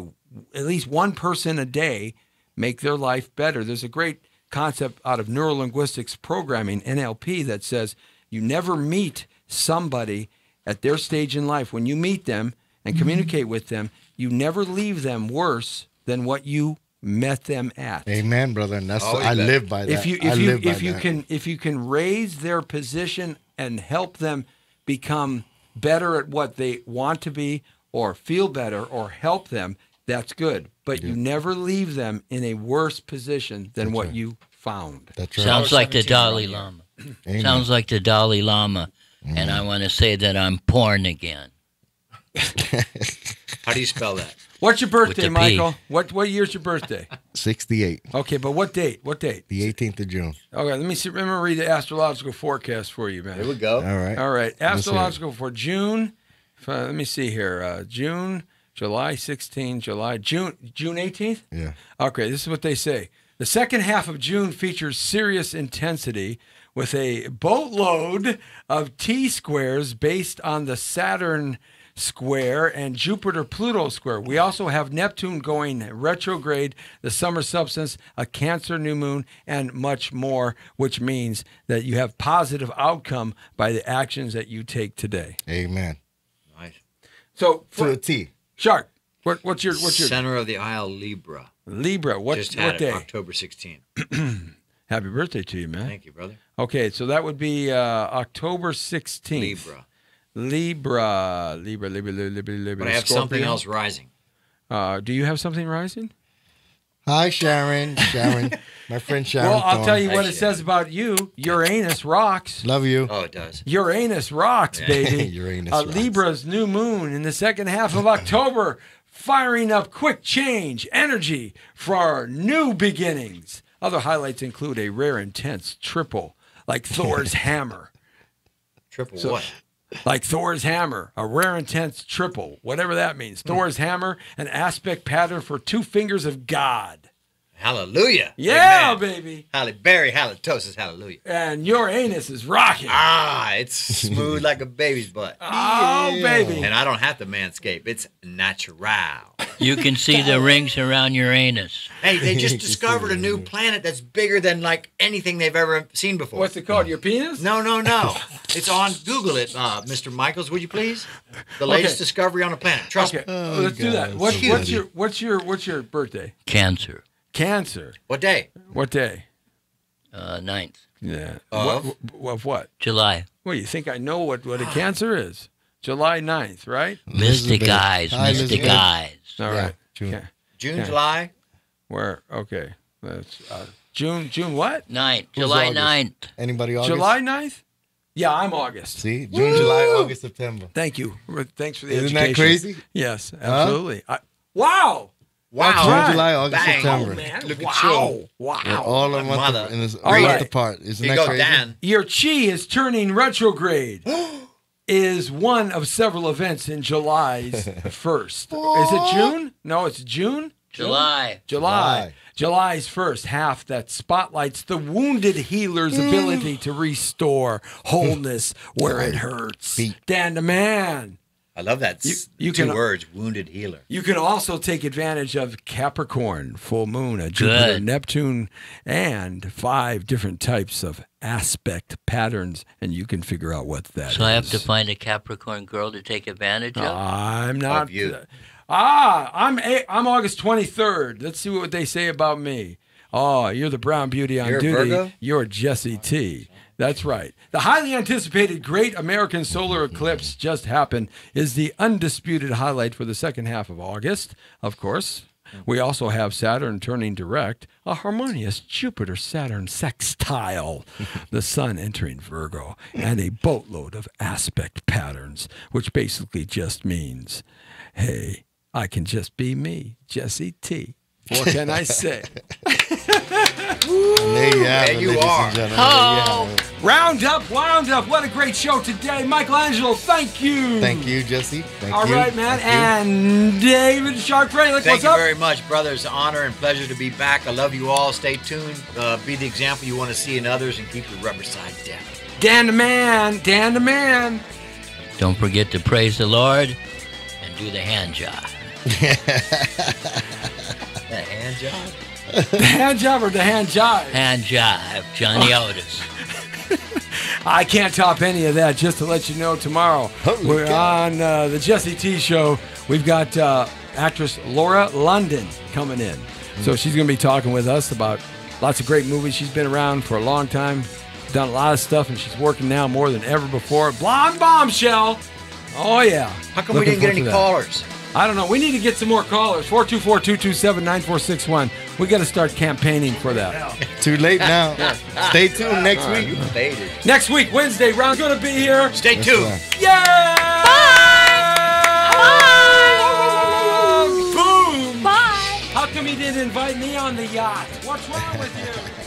At least one person a day make their life better. There's a great concept out of neurolinguistics programming, NLP, that says you never meet somebody at their stage in life. When you meet them and communicate with them, you never leave them worse than what you met them at. Amen, brother. And that's I live by that. If you can raise their position and help them become better at what they want to be or feel better or help them, that's good. But you never leave them in a worse position than what you found. That's right. Sounds like the Dalai Lama. Sounds like the Dalai Lama. And I want to say that I'm porn again. How do you spell that? What's your birthday, Michael? What year's your birthday? 68. Okay, but what date? What date? The 18th of June. Okay, let me see. Let me read the astrological forecast for you, man. Here we go. All right. Astrological for June. Let me see here. June, July 16, June 18th? Yeah. Okay, this is what they say. The second half of June features serious intensity with a boatload of T-squares based on the Saturn square and Jupiter-Pluto square. We also have Neptune going retrograde, the summer substance, a Cancer new moon, and much more, which means that you have positive outcome by the actions that you take today. Amen. Nice. So to the T. Shark, what's your center of the aisle, Libra? Libra, what day? October 16th. Happy birthday to you, man. Thank you, brother. Okay, so that would be October 16th. Libra. But I have something else rising. Do you have something rising? Hi, Sharon. Sharon, my friend Sharon. Well, I'll Thorne. tell you what it Actually, says about you. Uranus rocks. Love you. Oh, it does. Uranus rocks, baby. Uranus rocks. Libra's new moon in the second half of October, firing up quick change, energy for new beginnings. Other highlights include a rare, intense triple, like Thor's hammer. Triple So- what? Like Thor's hammer, a rare, intense triple, whatever that means. Thor's hammer, an aspect pattern for two fingers of God. Hallelujah. Yeah, Amen. baby. Halle Berry, halitosis, hallelujah. And Uranus is rocking. Ah, it's smooth like a baby's butt. Oh, baby. And I don't have to manscape. It's natural. You can see the rings around Uranus. Hey, they just discovered a new planet that's bigger than like anything they've ever seen before. What's it called? Your penis? No. It's on Google it, Mr. Michaels, would you please? The latest discovery on the planet. Trust Okay, me. let's do that. What's your birthday? Cancer. Cancer. What day? What day? 9th. Yeah. Of? What? July. Well, you think I know what a cancer is? July 9th, right? Mystic Elizabeth. eyes. Hi, Mystic Elizabeth. eyes. All Yeah, right. June. Okay. June, Okay. July? Where? Okay. That's June what? 9th. Who's July August? 9th. Anybody August? July 9th? Yeah, I'm August. See? June, July, August, September. Thank you. Thanks for the Isn't education. that crazy? Yes, absolutely. Wow. Wow. That's June, right. July, August, Bang. September. Oh, man. Look at wow. you. Wow. We're all a month Mother. in this All right right. apart. Isn't Here you that go, crazy? Dan. Your chi is turning retrograde. Is one of several events in July's 1st. Is it June? No, it's June? July. July. July's first half that spotlights the wounded healer's ability to restore wholeness where it hurts. Beat. Dan the man. I love that. You two can- words, wounded healer. You can also take advantage of Capricorn, full moon, a Jupiter, Good. Neptune, and 5 different types of aspect patterns, and you can figure out what that is. So I have to find a Capricorn girl to take advantage of? I'm not. Of you. I'm August 23rd. Let's see what they say about me. Oh, you're the brown beauty on You're a duty. Virgo? You're Jesse T. That's right. The highly anticipated Great American Solar Eclipse just happened is the undisputed highlight for the second half of August, of course. We also have Saturn turning direct, a harmonious Jupiter-Saturn sextile, the Sun entering Virgo, and a boatload of aspect patterns, which basically just means, hey, I can just be me, Jesse T. What can I say? And there you have There it, you ladies are. and gentlemen. Oh. There you have it. Round up, wound up. What a great show today. Michelangelo, thank you. Thank you, Jesse. Thank All you. right, man. Thank you. And David Sharp-Fralick, Thank what's you up? very much, brother. It's an honor and pleasure to be back. I love you all. Stay tuned. Be the example you want to see in others and keep your rubber side down. Dan the man. Dan the man. Don't forget to praise the Lord and do the hand job. That hand job? The hand job or the hand jive? Hand jive, Johnny Otis. I can't top any of that. Just to let you know, tomorrow Holy we're cow. on the Jesse T Show. We've got actress Laura London coming in. So she's going to be talking with us about lots of great movies. She's been around for a long time, done a lot of stuff, and she's working now more than ever before. Blonde bombshell. Oh, yeah. How come we didn't get any callers? I don't know. We need to get some more callers. 424-227-9461. We got to start campaigning for that. Too late now. Stay tuned next week. You faded. Next week, Wednesday, Ron's going to be here. Stay That's tuned. right. Yeah! Bye! Boom! Bye. How come he didn't invite me on the yacht? What's wrong with you?